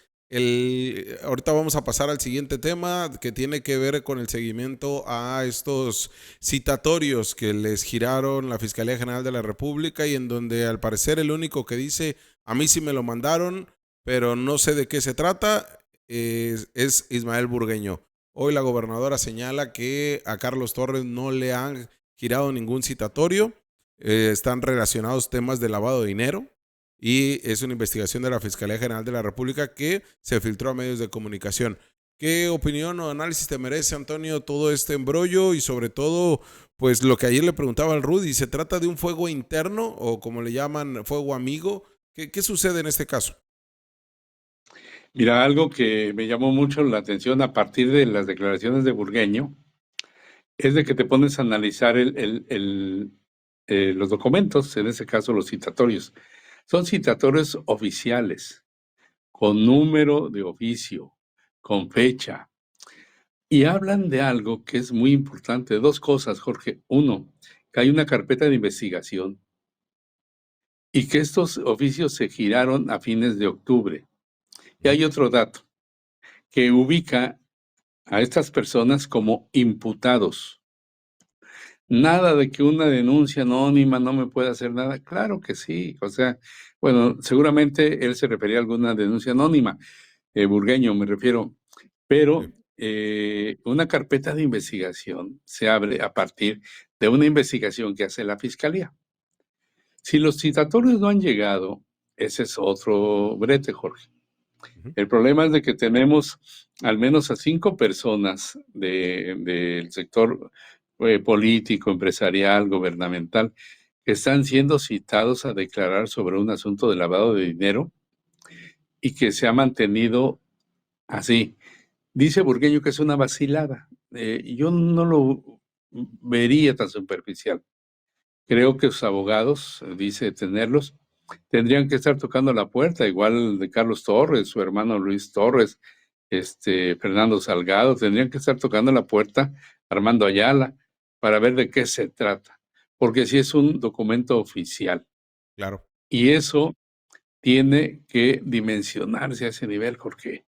ahorita vamos a pasar al siguiente tema que tiene que ver con el seguimiento a estos citatorios que les giraron la Fiscalía General de la República y en donde al parecer el único que dice, a mí sí me lo mandaron, pero no sé de qué se trata, es Ismael Burgueño. Hoy la gobernadora señala que a Carlos Torres no le han girado ningún citatorio, están relacionados temas de lavado de dinero y es una investigación de la Fiscalía General de la República que se filtró a medios de comunicación. ¿Qué opinión o análisis te merece, Antonio, todo este embrollo y sobre todo, pues lo que ayer le preguntaba al Rudy, ¿se trata de un fuego interno o como le llaman, fuego amigo? ¿Qué sucede en este caso? Mira, algo que me llamó mucho la atención a partir de las declaraciones de Burgueño es de que te pones a analizar los documentos, en ese caso los citatorios. Son citatorios oficiales, con número de oficio, con fecha, y hablan de algo que es muy importante. Dos cosas, Jorge. Uno, que hay una carpeta de investigación y que estos oficios se giraron a fines de octubre. Y hay otro dato, que ubica a estas personas como imputados. Nada de que una denuncia anónima no me pueda hacer nada. Claro que sí. O sea, bueno, seguramente él se refería a alguna denuncia anónima, Burgueño me refiero, pero Sí. una carpeta de investigación se abre a partir de una investigación que hace la Fiscalía. Si los citatorios no han llegado, ese es otro brete, Jorge. Ujú. El problema es de que tenemos al menos a 5 personas del sector político, empresarial, gubernamental, que están siendo citados a declarar sobre un asunto de lavado de dinero y que se ha mantenido así. Dice Burgueño que es una vacilada. Yo no lo vería tan superficial. Creo que sus abogados, dice tenerlos, tendrían que estar tocando la puerta, igual de Carlos Torres, su hermano Luis Torres, Fernando Salgado, tendrían que estar tocando la puerta, Armando Ayala, para ver de qué se trata, porque sí es un documento oficial. Claro. Y eso tiene que dimensionarse a ese nivel, porque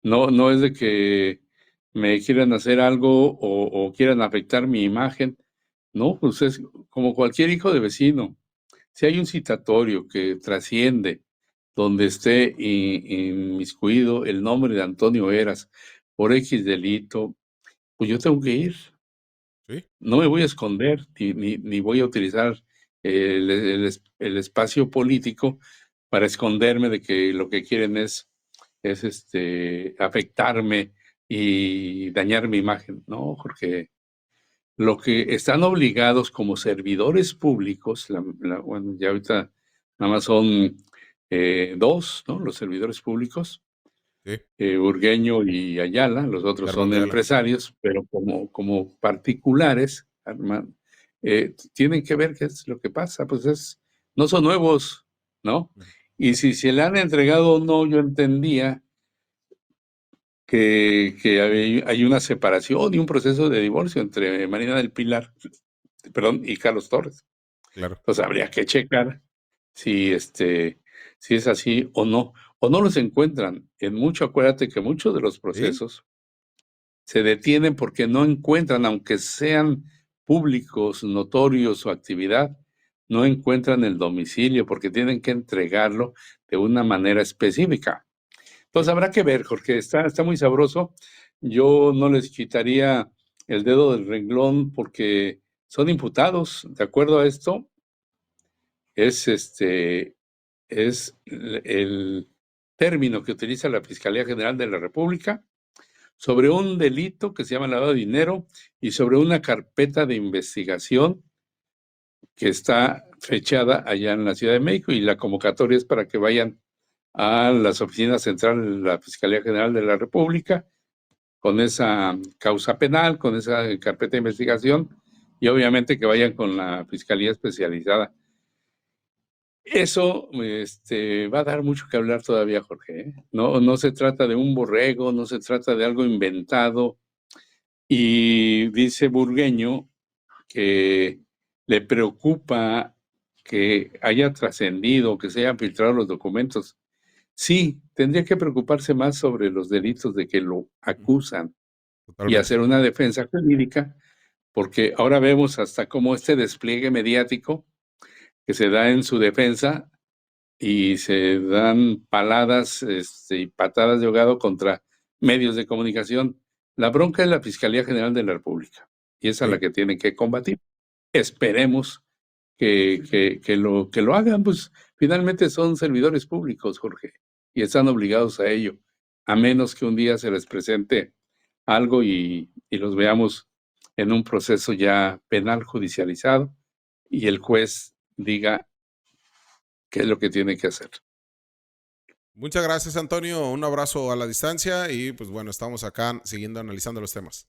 no es de que me quieran hacer algo o quieran afectar mi imagen. No, pues es como cualquier hijo de vecino. Si hay un citatorio que trasciende, donde esté inmiscuido el nombre de Antonio Eras por X delito, pues yo tengo que ir. Sí. No me voy a esconder, ni voy a utilizar el espacio político para esconderme de que lo que quieren es afectarme y dañar mi imagen. No, porque lo que están obligados como servidores públicos, bueno, ya ahorita nada más son 2, ¿no? Los servidores públicos, Sí. Burgueño y Ayala, los Y otros son Armando Ayala. empresarios, pero como particulares, tienen que ver qué es lo que pasa, pues no son nuevos, ¿no? Ujú. Y si se le han entregado o no, yo entendía que hay una separación y un proceso de divorcio entre Marina del Pilar, perdón, y Carlos Torres. Claro. Entonces habría que checar si es así o no los encuentran. Acuérdate que muchos de los procesos se detienen porque no encuentran, aunque sean públicos, notorios su actividad, no encuentran el domicilio porque tienen que entregarlo de una manera específica. Entonces habrá que ver, Jorge, está muy sabroso. Yo no les quitaría el dedo del renglón porque son imputados. De acuerdo a esto, es el término que utiliza la Fiscalía General de la República sobre un delito que se llama lavado de dinero y sobre una carpeta de investigación que está fechada allá en la Ciudad de México, y la convocatoria es para que vayan a las oficinas centrales de la Fiscalía General de la República con esa causa penal, con esa carpeta de investigación, y obviamente que vayan con la Fiscalía Especializada. Eso va a dar mucho que hablar todavía, Jorge, ¿eh? No se trata de un borrego, no se trata de algo inventado. Y dice Burgueño que le preocupa que haya trascendido, que se hayan filtrado los documentos. Sí, tendría que preocuparse más sobre los delitos de que lo acusan. Totalmente. Y hacer una defensa jurídica, porque ahora vemos hasta cómo este despliegue mediático que se da en su defensa y se dan paladas y patadas de ahogado contra medios de comunicación. La bronca es la Fiscalía General de la República y es a la que tienen que combatir. Esperemos que lo hagan, pues finalmente son servidores públicos, Jorge, y están obligados a ello, a menos que un día se les presente algo y los veamos en un proceso ya penal judicializado y el juez diga qué es lo que tiene que hacer. Muchas gracias, Antonio. Un abrazo a la distancia y pues bueno, estamos acá siguiendo analizando los temas.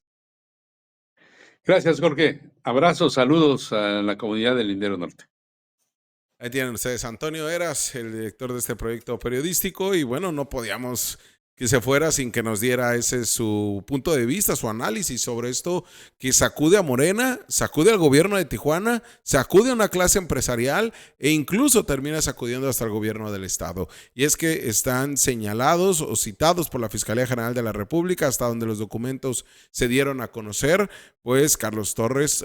Gracias, Jorge. Abrazos, saludos a la comunidad del Lindero Norte. Ahí tienen ustedes, Antonio Heras, el director de este proyecto periodístico, y bueno, no podíamos que se fuera sin que nos diera ese su punto de vista, su análisis sobre esto que sacude a Morena, sacude al gobierno de Tijuana, sacude a una clase empresarial e incluso termina sacudiendo hasta el gobierno del estado. Y es que están señalados o citados por la Fiscalía General de la República, hasta donde los documentos se dieron a conocer, pues Carlos Torres,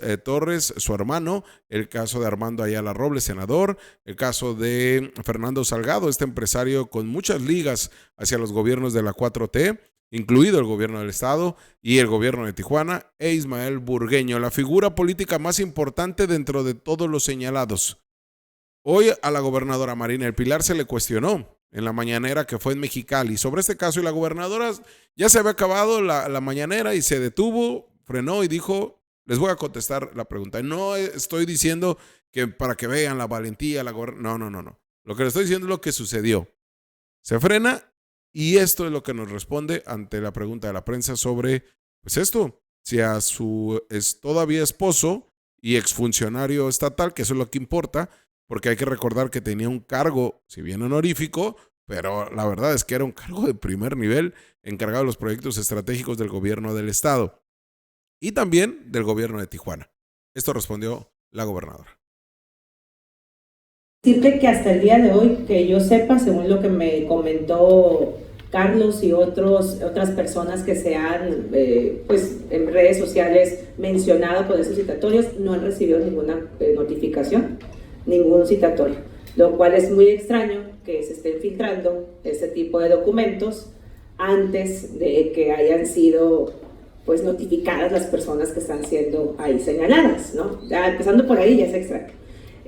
su hermano, el caso de Armando Ayala Robles, senador, el caso de Fernando Salgado, este empresario con muchas ligas hacia los gobiernos de la 4T, incluido el gobierno del estado y el gobierno de Tijuana, e Ismael Burgueño, la figura política más importante dentro de todos los señalados. Hoy a la gobernadora Marina del Pilar se le cuestionó en la mañanera que fue en Mexicali sobre este caso, y la gobernadora ya se había acabado la mañanera y se detuvo, frenó y dijo: les voy a contestar la pregunta. No estoy diciendo que para que vean la valentía, no. Lo que le estoy diciendo es lo que sucedió. Se frena y esto es lo que nos responde ante la pregunta de la prensa sobre, pues esto, si a su todavía esposo y exfuncionario estatal, que eso es lo que importa, porque hay que recordar que tenía un cargo, si bien honorífico, pero la verdad es que era un cargo de primer nivel, encargado de los proyectos estratégicos del gobierno del estado y también del gobierno de Tijuana. Esto respondió la gobernadora. Decirte que hasta el día de hoy, que yo sepa, según lo que me comentó Carlos y otras personas que se han pues en redes sociales mencionado por esos citatorios, no han recibido ninguna notificación, ningún citatorio, lo cual es muy extraño que se estén filtrando este tipo de documentos antes de que hayan sido pues notificadas las personas que están siendo ahí señaladas, ¿no? Ya empezando por ahí ya es extraño.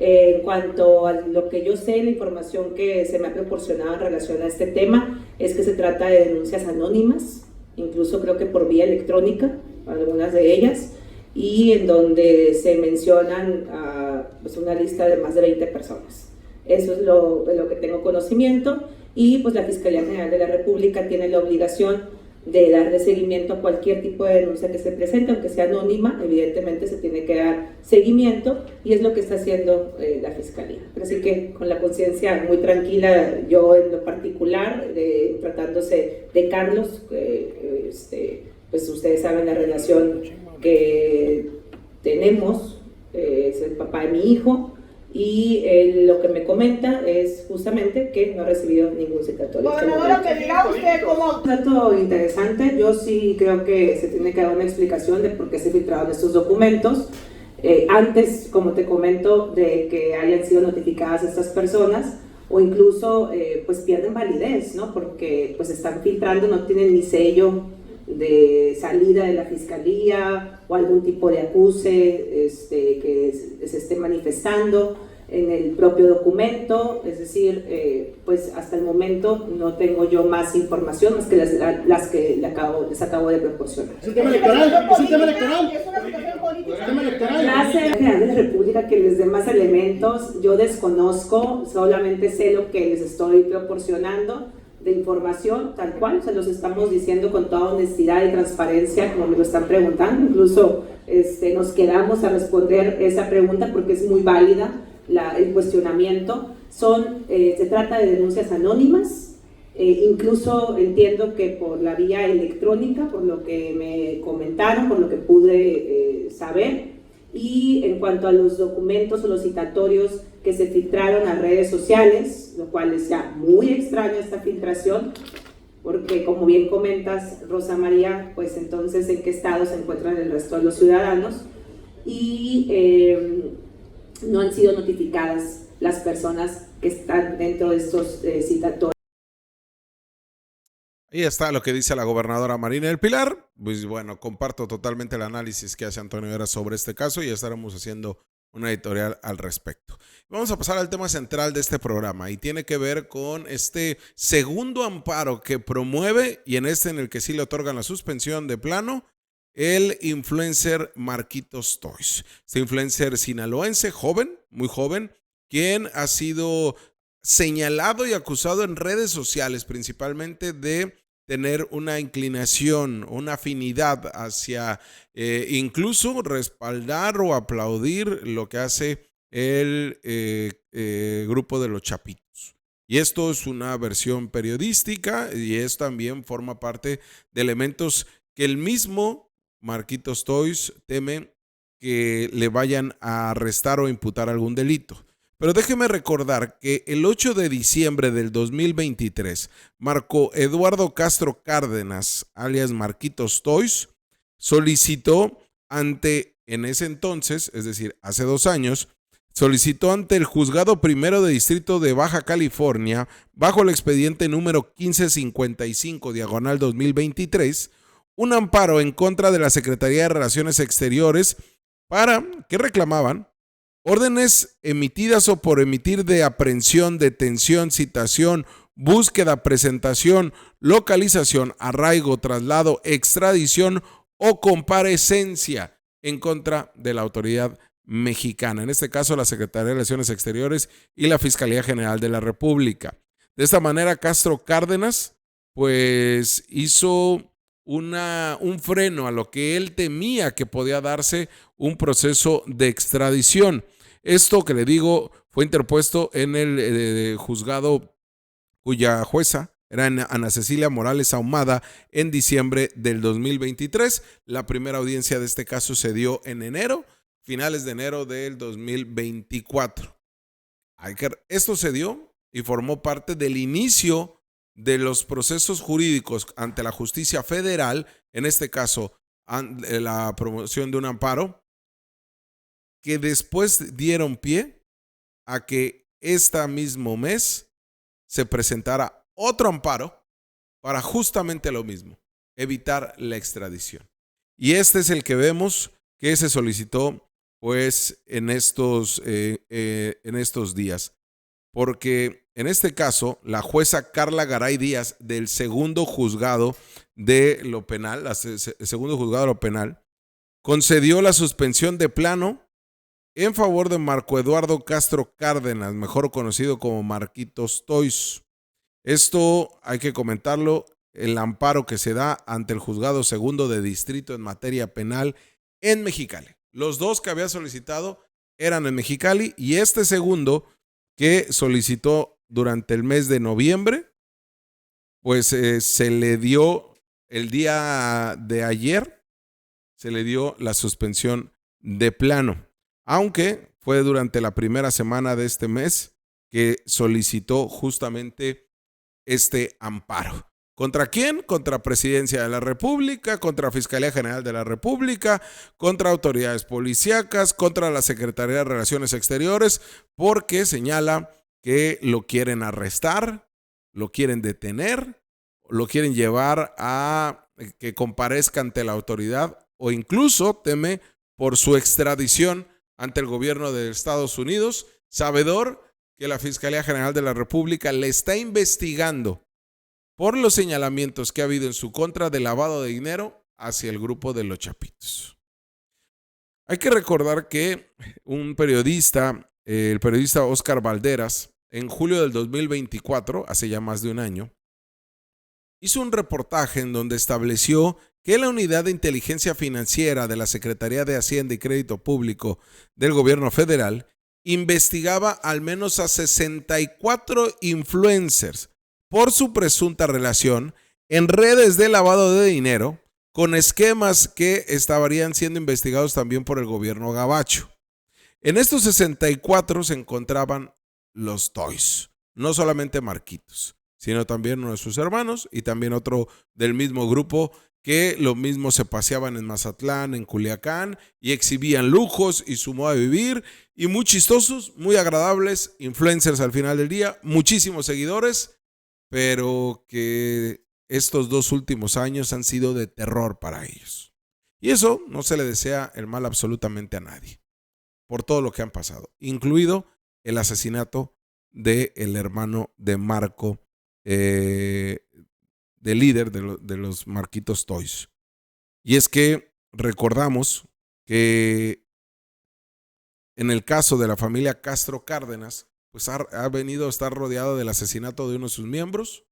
En cuanto a lo que yo sé, la información que se me ha proporcionado en relación a este tema es que se trata de denuncias anónimas, incluso creo que por vía electrónica, algunas de ellas, y en donde se mencionan pues una lista de más de 20 personas. Eso es lo que tengo conocimiento, y pues la Fiscalía General de la República tiene la obligación de darle seguimiento a cualquier tipo de denuncia que se presente, aunque sea anónima, evidentemente se tiene que dar seguimiento y es lo que está haciendo la Fiscalía. Así que con la conciencia muy tranquila, yo en lo particular, tratándose de Carlos, pues ustedes saben la relación que tenemos, es el papá de mi hijo, y él lo que me comenta es justamente que no ha recibido ningún citatorio. Gobernadora, ¿me dirá usted cómo? Un dato interesante, yo sí creo que se tiene que dar una explicación de por qué se filtraron estos documentos. Antes, como te comento, de que hayan sido notificadas estas personas, o incluso pues pierden validez, ¿no? Porque pues están filtrando, no tienen ni sello de salida de la Fiscalía o algún tipo de acuse que se esté manifestando en el propio documento, es decir, pues hasta el momento no tengo yo más información más que las que les acabo de proporcionar. Es un tema electoral, es un tema electoral. Es una situación política. Es un tema electoral. Gracias General de la República que les dé más elementos, yo desconozco, solamente sé lo que les estoy proporcionando de información, tal cual, se los estamos diciendo con toda honestidad y transparencia, como me lo están preguntando, incluso nos quedamos a responder esa pregunta porque es muy válida el cuestionamiento. Se trata de denuncias anónimas, incluso entiendo que por la vía electrónica, por lo que me comentaron, por lo que pude saber, y en cuanto a los documentos o los citatorios que se filtraron a redes sociales, lo cual es ya muy extraño esta filtración, porque como bien comentas, Rosa María, pues entonces en qué estado se encuentran el resto de los ciudadanos, y no han sido notificadas las personas que están dentro de estos citatorios. Ahí está lo que dice la gobernadora Marina del Pilar. Pues bueno, comparto totalmente el análisis que hace Antonio Vera sobre este caso y estaremos haciendo una editorial al respecto. Vamos a pasar al tema central de este programa y tiene que ver con este segundo amparo que promueve y en el que sí le otorgan la suspensión de plano el influencer Marquitos Toys. Este influencer sinaloense, joven, muy joven, quien ha sido señalado y acusado en redes sociales principalmente de tener una inclinación, una afinidad hacia incluso respaldar o aplaudir lo que hace el grupo de los Chapitos. Y esto es una versión periodística y es también forma parte de elementos que el mismo Marquitos Toys teme que le vayan a arrestar o imputar algún delito. Pero déjeme recordar que el 8 de diciembre del 2023, Marco Eduardo Castro Cárdenas, alias Marquitos Toys, solicitó en ese entonces, es decir, hace 2 años, solicitó ante el Juzgado Primero de Distrito de Baja California, bajo el expediente número 1555/2023, un amparo en contra de la Secretaría de Relaciones Exteriores que reclamaban órdenes emitidas o por emitir de aprehensión, detención, citación, búsqueda, presentación, localización, arraigo, traslado, extradición o comparecencia en contra de la autoridad mexicana, en este caso la Secretaría de Relaciones Exteriores y la Fiscalía General de la República. De esta manera, Castro Cárdenas pues hizo un freno a lo que él temía que podía darse un proceso de extradición. Esto que le digo fue interpuesto en el juzgado cuya jueza era Ana Cecilia Morales Ahumada en diciembre del 2023. La primera audiencia de este caso se dio en finales de enero del 2024. Esto se dio y formó parte del inicio de los procesos jurídicos ante la justicia federal, en este caso la promoción de un amparo, que después dieron pie a que este mismo mes se presentara otro amparo para justamente lo mismo, evitar la extradición. Y este es el que vemos que se solicitó pues en estos días, porque en este caso la jueza Carla Garay Díaz del segundo juzgado de lo penal, concedió la suspensión de plano en favor de Marco Eduardo Castro Cárdenas, mejor conocido como Marquitos Toys. Esto hay que comentarlo, el amparo que se da ante el Juzgado Segundo de Distrito en materia penal en Mexicali. Los dos que había solicitado eran en Mexicali y este segundo que solicitó durante el mes de noviembre, pues se le dio el día de ayer, se le dio la suspensión de plano, aunque fue durante la primera semana de este mes que solicitó justamente este amparo. ¿Contra quién? Contra Presidencia de la República, contra Fiscalía General de la República, contra autoridades policíacas, contra la Secretaría de Relaciones Exteriores, porque señala que lo quieren arrestar, lo quieren detener, lo quieren llevar a que comparezca ante la autoridad o incluso teme por su extradición ante el gobierno de Estados Unidos, sabedor que la Fiscalía General de la República le está investigando por los señalamientos que ha habido en su contra de lavado de dinero hacia el grupo de los Chapitos. Hay que recordar que un periodista, el periodista Óscar Valderas, en julio del 2024, hace ya más de un año, hizo un reportaje en donde estableció que la Unidad de Inteligencia Financiera de la Secretaría de Hacienda y Crédito Público del Gobierno Federal investigaba al menos a 64 influencers por su presunta relación en redes de lavado de dinero con esquemas que estarían siendo investigados también por el gobierno gabacho. En estos 64 se encontraban los Toys, no solamente Marquitos, sino también uno de sus hermanos y también otro del mismo grupo que lo mismo se paseaban en Mazatlán, en Culiacán y exhibían lujos y su modo de vivir y muy chistosos, muy agradables, influencers al final del día, muchísimos seguidores, pero que estos 2 últimos años han sido de terror para ellos. Y eso no se le desea el mal absolutamente a nadie, por todo lo que han pasado, incluido el asesinato del hermano de Marco, del líder de los Marquitos Toys. Y es que recordamos que en el caso de la familia Castro Cárdenas, pues ha venido a estar rodeado del asesinato de uno de sus miembros,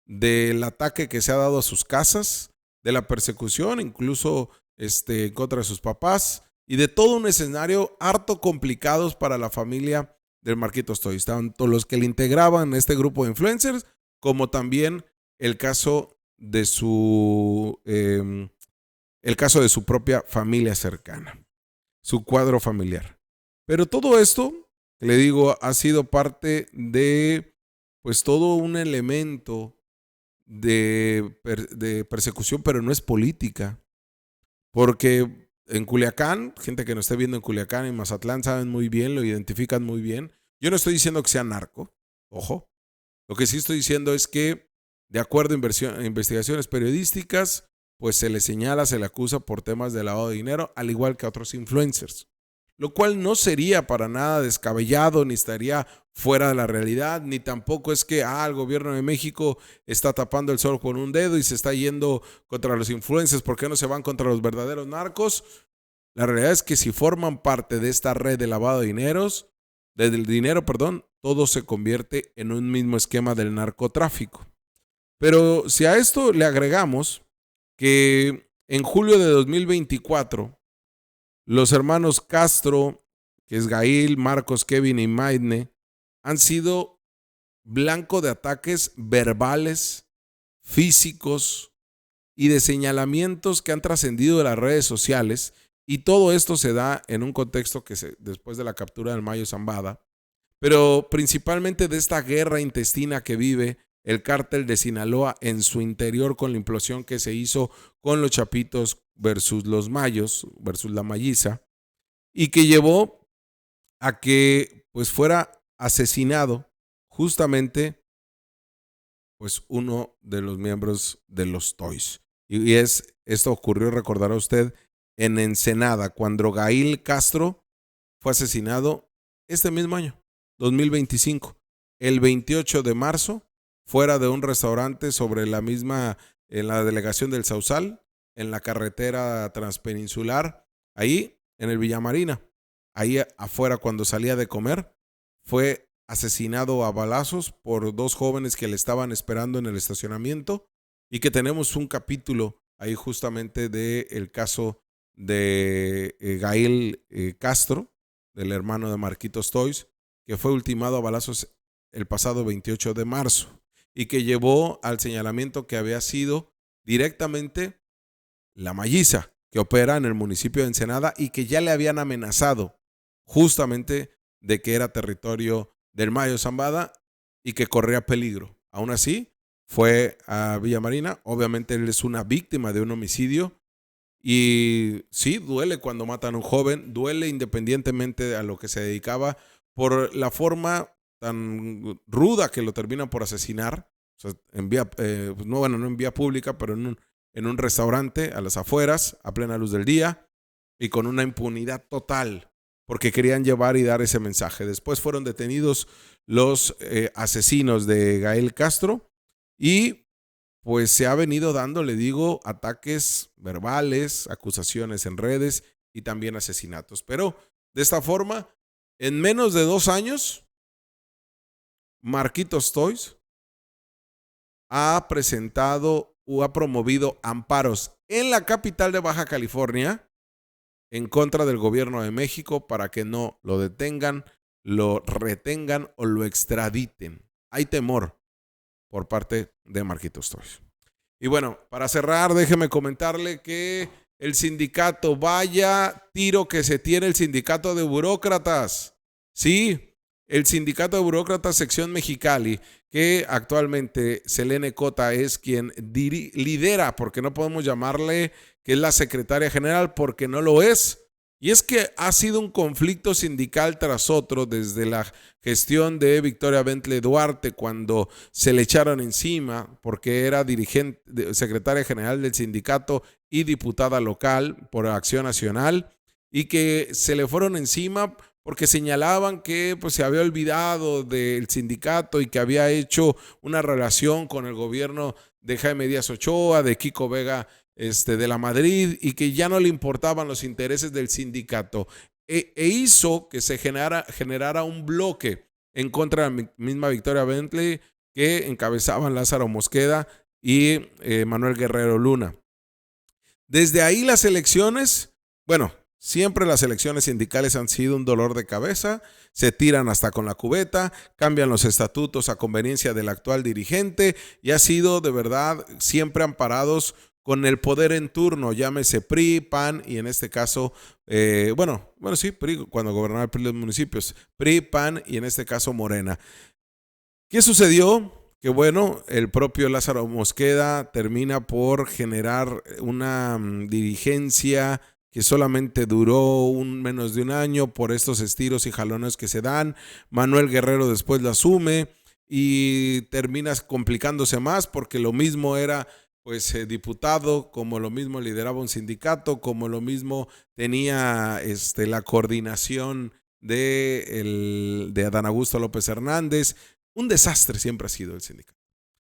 del ataque que se ha dado a sus casas, de la persecución incluso en contra de sus papás y de todo un escenario harto complicados para la familia del Marquitos Toys, tanto los que le integraban a este grupo de influencers como también el caso de su propia familia cercana, su cuadro familiar. Pero todo esto, le digo, ha sido parte de pues todo un elemento de persecución, pero no es política. Porque en Culiacán, gente que nos esté viendo en Culiacán y en Mazatlán saben muy bien, lo identifican muy bien. Yo no estoy diciendo que sea narco, ojo. Lo que sí estoy diciendo es que, de acuerdo a investigaciones periodísticas, pues se le señala, se le acusa por temas de lavado de dinero, al igual que a otros influencers. Lo cual no sería para nada descabellado, ni estaría fuera de la realidad, ni tampoco es que el gobierno de México está tapando el sol con un dedo y se está yendo contra los influencers. ¿Por qué no se van contra los verdaderos narcos? La realidad es que si forman parte de esta red de lavado de dinero, todo se convierte en un mismo esquema del narcotráfico. Pero si a esto le agregamos que en julio de 2024, los hermanos Castro, que es Gail, Marcos, Kevin y Maidne, han sido blanco de ataques verbales, físicos y de señalamientos que han trascendido de las redes sociales. Y todo esto se da en un contexto después de la captura del Mayo Zambada, pero principalmente de esta guerra intestina que vive el cártel de Sinaloa en su interior con la implosión que se hizo con los Chapitos versus los Mayos, versus la Mayiza, y que llevó a que pues fuera asesinado justamente pues uno de los miembros de los Toys. Y esto ocurrió, recordará usted, en Ensenada, cuando Gail Castro fue asesinado este mismo año, 2025, el 28 de marzo, fuera de un restaurante sobre la misma, en la delegación del Sausal, en la carretera transpeninsular, ahí en el Villamarina, ahí afuera cuando salía de comer, fue asesinado a balazos por 2 jóvenes que le estaban esperando en el estacionamiento y que tenemos un capítulo ahí justamente del caso de Gael Castro, del hermano de Marquitos Toys, que fue ultimado a balazos el pasado 28 de marzo y que llevó al señalamiento que había sido directamente la Malliza, que opera en el municipio de Ensenada y que ya le habían amenazado justamente de que era territorio del Mayo Zambada y que corría peligro. Aún así, fue a Villa Marina. Obviamente él es una víctima de un homicidio y sí, duele cuando matan a un joven, duele independientemente a lo que se dedicaba por la forma tan ruda que lo terminan por asesinar. O sea, no en vía pública, pero en un restaurante a las afueras, a plena luz del día y con una impunidad total, porque querían llevar y dar ese mensaje. Después fueron detenidos los asesinos de Gael Castro y pues se ha venido dando, le digo, ataques verbales, acusaciones en redes y también asesinatos. Pero de esta forma, en menos de 2 años, Marquitos Toys ha presentado o ha promovido amparos en la capital de Baja California en contra del gobierno de México para que no lo detengan, lo retengan o lo extraditen. Hay temor por parte de Marquitos Toys. Y bueno, para cerrar, déjeme comentarle que el sindicato, vaya tiro que se tiene el sindicato de burócratas. Sí, el sindicato de burócratas sección Mexicali, que actualmente Selene Cota es quien lidera, porque no podemos llamarle que es la secretaria general, porque no lo es. Y es que ha sido un conflicto sindical tras otro desde la gestión de Victoria Bentley Duarte, cuando se le echaron encima porque era secretaria general del sindicato y diputada local por Acción Nacional, y que se le fueron encima porque señalaban que pues, se había olvidado del sindicato y que había hecho una relación con el gobierno de Jaime Díaz Ochoa, de Kiko Vega de la Madrid, y que ya no le importaban los intereses del sindicato. Hizo que se generara un bloque en contra de la misma Victoria Bentley, que encabezaban Lázaro Mosqueda y Manuel Guerrero Luna. Desde ahí las elecciones, bueno, siempre las elecciones sindicales han sido un dolor de cabeza, se tiran hasta con la cubeta, cambian los estatutos a conveniencia del actual dirigente y ha sido de verdad siempre amparados con el poder en turno, llámese PRI, PAN y en este caso, sí, PRI cuando gobernaba el PRI los municipios, PRI, PAN y en este caso Morena. ¿Qué sucedió? Que bueno, el propio Lázaro Mosqueda termina por generar una dirigencia que solamente duró menos de un año por estos estiros y jalones que se dan. Manuel Guerrero después la asume y termina complicándose más porque lo mismo era pues diputado, como lo mismo lideraba un sindicato, como lo mismo tenía la coordinación de Adán Augusto López Hernández. Un desastre siempre ha sido el sindicato.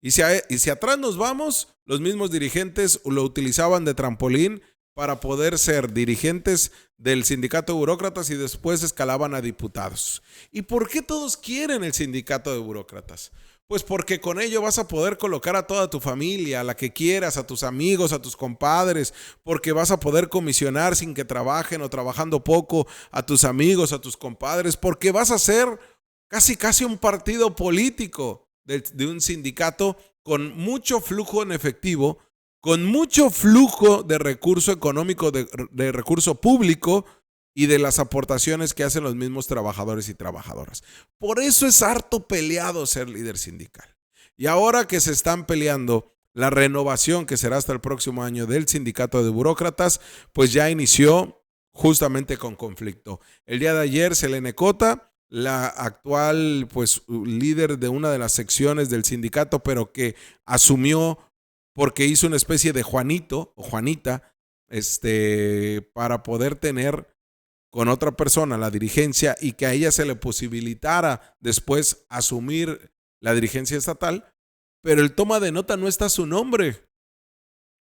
Y si atrás nos vamos, los mismos dirigentes lo utilizaban de trampolín para poder ser dirigentes del sindicato de burócratas y después escalaban a diputados. ¿Y por qué todos quieren el sindicato de burócratas? Pues porque con ello vas a poder colocar a toda tu familia, a la que quieras, a tus amigos, a tus compadres, porque vas a poder comisionar sin que trabajen o trabajando poco a tus amigos, a tus compadres, porque vas a ser casi un partido político de un sindicato con mucho flujo en efectivo, con mucho flujo de recurso económico, de recurso público y de las aportaciones que hacen los mismos trabajadores y trabajadoras. Por eso es harto peleado ser líder sindical. Y ahora que se están peleando la renovación, que será hasta el próximo año, del sindicato de burócratas, pues ya inició justamente con conflicto. El día de ayer, Selene Cota, la actual pues líder de una de las secciones del sindicato, pero que asumió porque hizo una especie de Juanito o Juanita para poder tener con otra persona la dirigencia y que a ella se le posibilitara después asumir la dirigencia estatal, pero el toma de nota no está su nombre.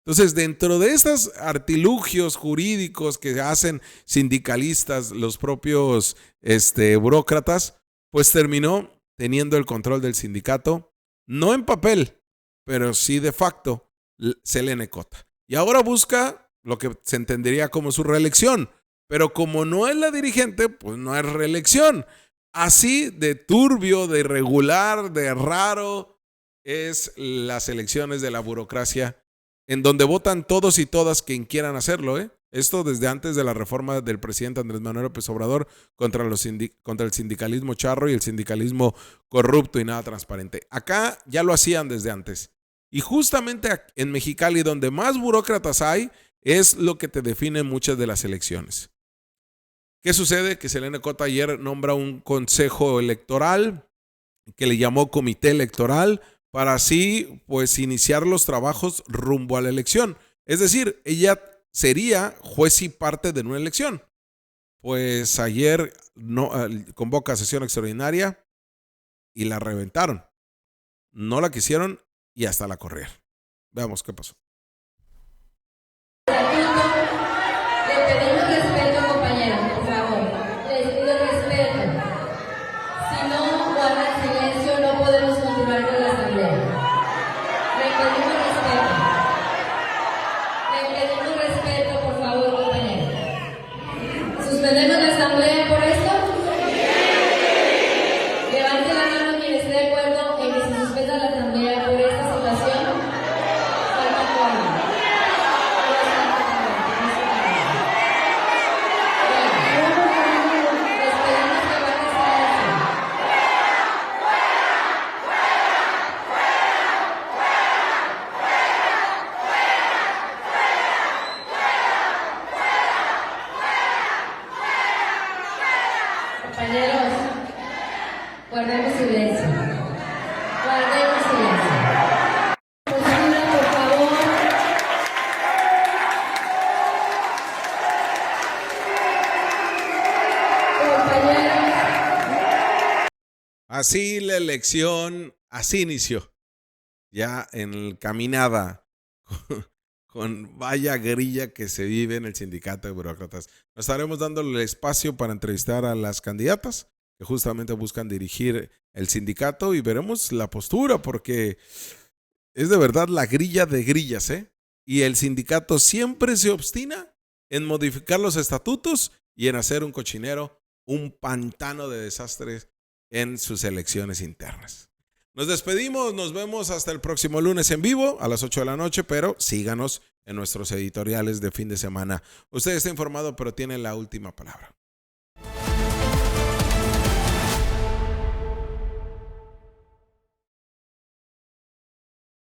Entonces, dentro de estos artilugios jurídicos que hacen sindicalistas, los propios burócratas, pues terminó teniendo el control del sindicato, no en papel, pero sí de facto, Selene Cota. Y ahora busca lo que se entendería como su reelección. Pero como no es la dirigente, pues no es reelección. Así de turbio, de irregular, de raro es las elecciones de la burocracia, en donde votan todos y todas quien quieran hacerlo, ¿eh? Esto desde antes de la reforma del presidente Andrés Manuel López Obrador contra el sindicalismo charro y el sindicalismo corrupto y nada transparente. Acá ya lo hacían desde antes. Y justamente en Mexicali, donde más burócratas hay, es lo que te define muchas de las elecciones. ¿Qué sucede? Que Selene Cota ayer nombra un consejo electoral que le llamó comité electoral para así pues iniciar los trabajos rumbo a la elección. Es decir, ella sería juez y parte de una elección. Pues ayer convoca sesión extraordinaria y la reventaron. No la quisieron y hasta la corrieron. Veamos qué pasó. Le pedimos respeto, compañeros, por favor. Les pido respeto. Si no guardan silencio, no podemos continuar con la asamblea. Le pedimos respeto. Le pedimos respeto, por favor, compañeros. ¿Suspendemos la asamblea por esto? Levante la mano quien esté de acuerdo en que se suspenda la asamblea por esta situación. Falta cuatro. Compañeros, guardemos silencio. Guardemos silencio. Postura, por favor. Compañeros. Así la elección, así inició. Ya encaminada con vaya grilla que se vive en el sindicato de burócratas. Nos estaremos dando el espacio para entrevistar a las candidatas que justamente buscan dirigir el sindicato y veremos la postura porque es de verdad la grilla de grillas, ¿eh? Y el sindicato siempre se obstina en modificar los estatutos y en hacer un cochinero, un pantano de desastres en sus elecciones internas. Nos despedimos, nos vemos hasta el próximo lunes en vivo a las 8 de la noche, pero síganos en nuestros editoriales de fin de semana. Usted está informado, pero tiene la última palabra.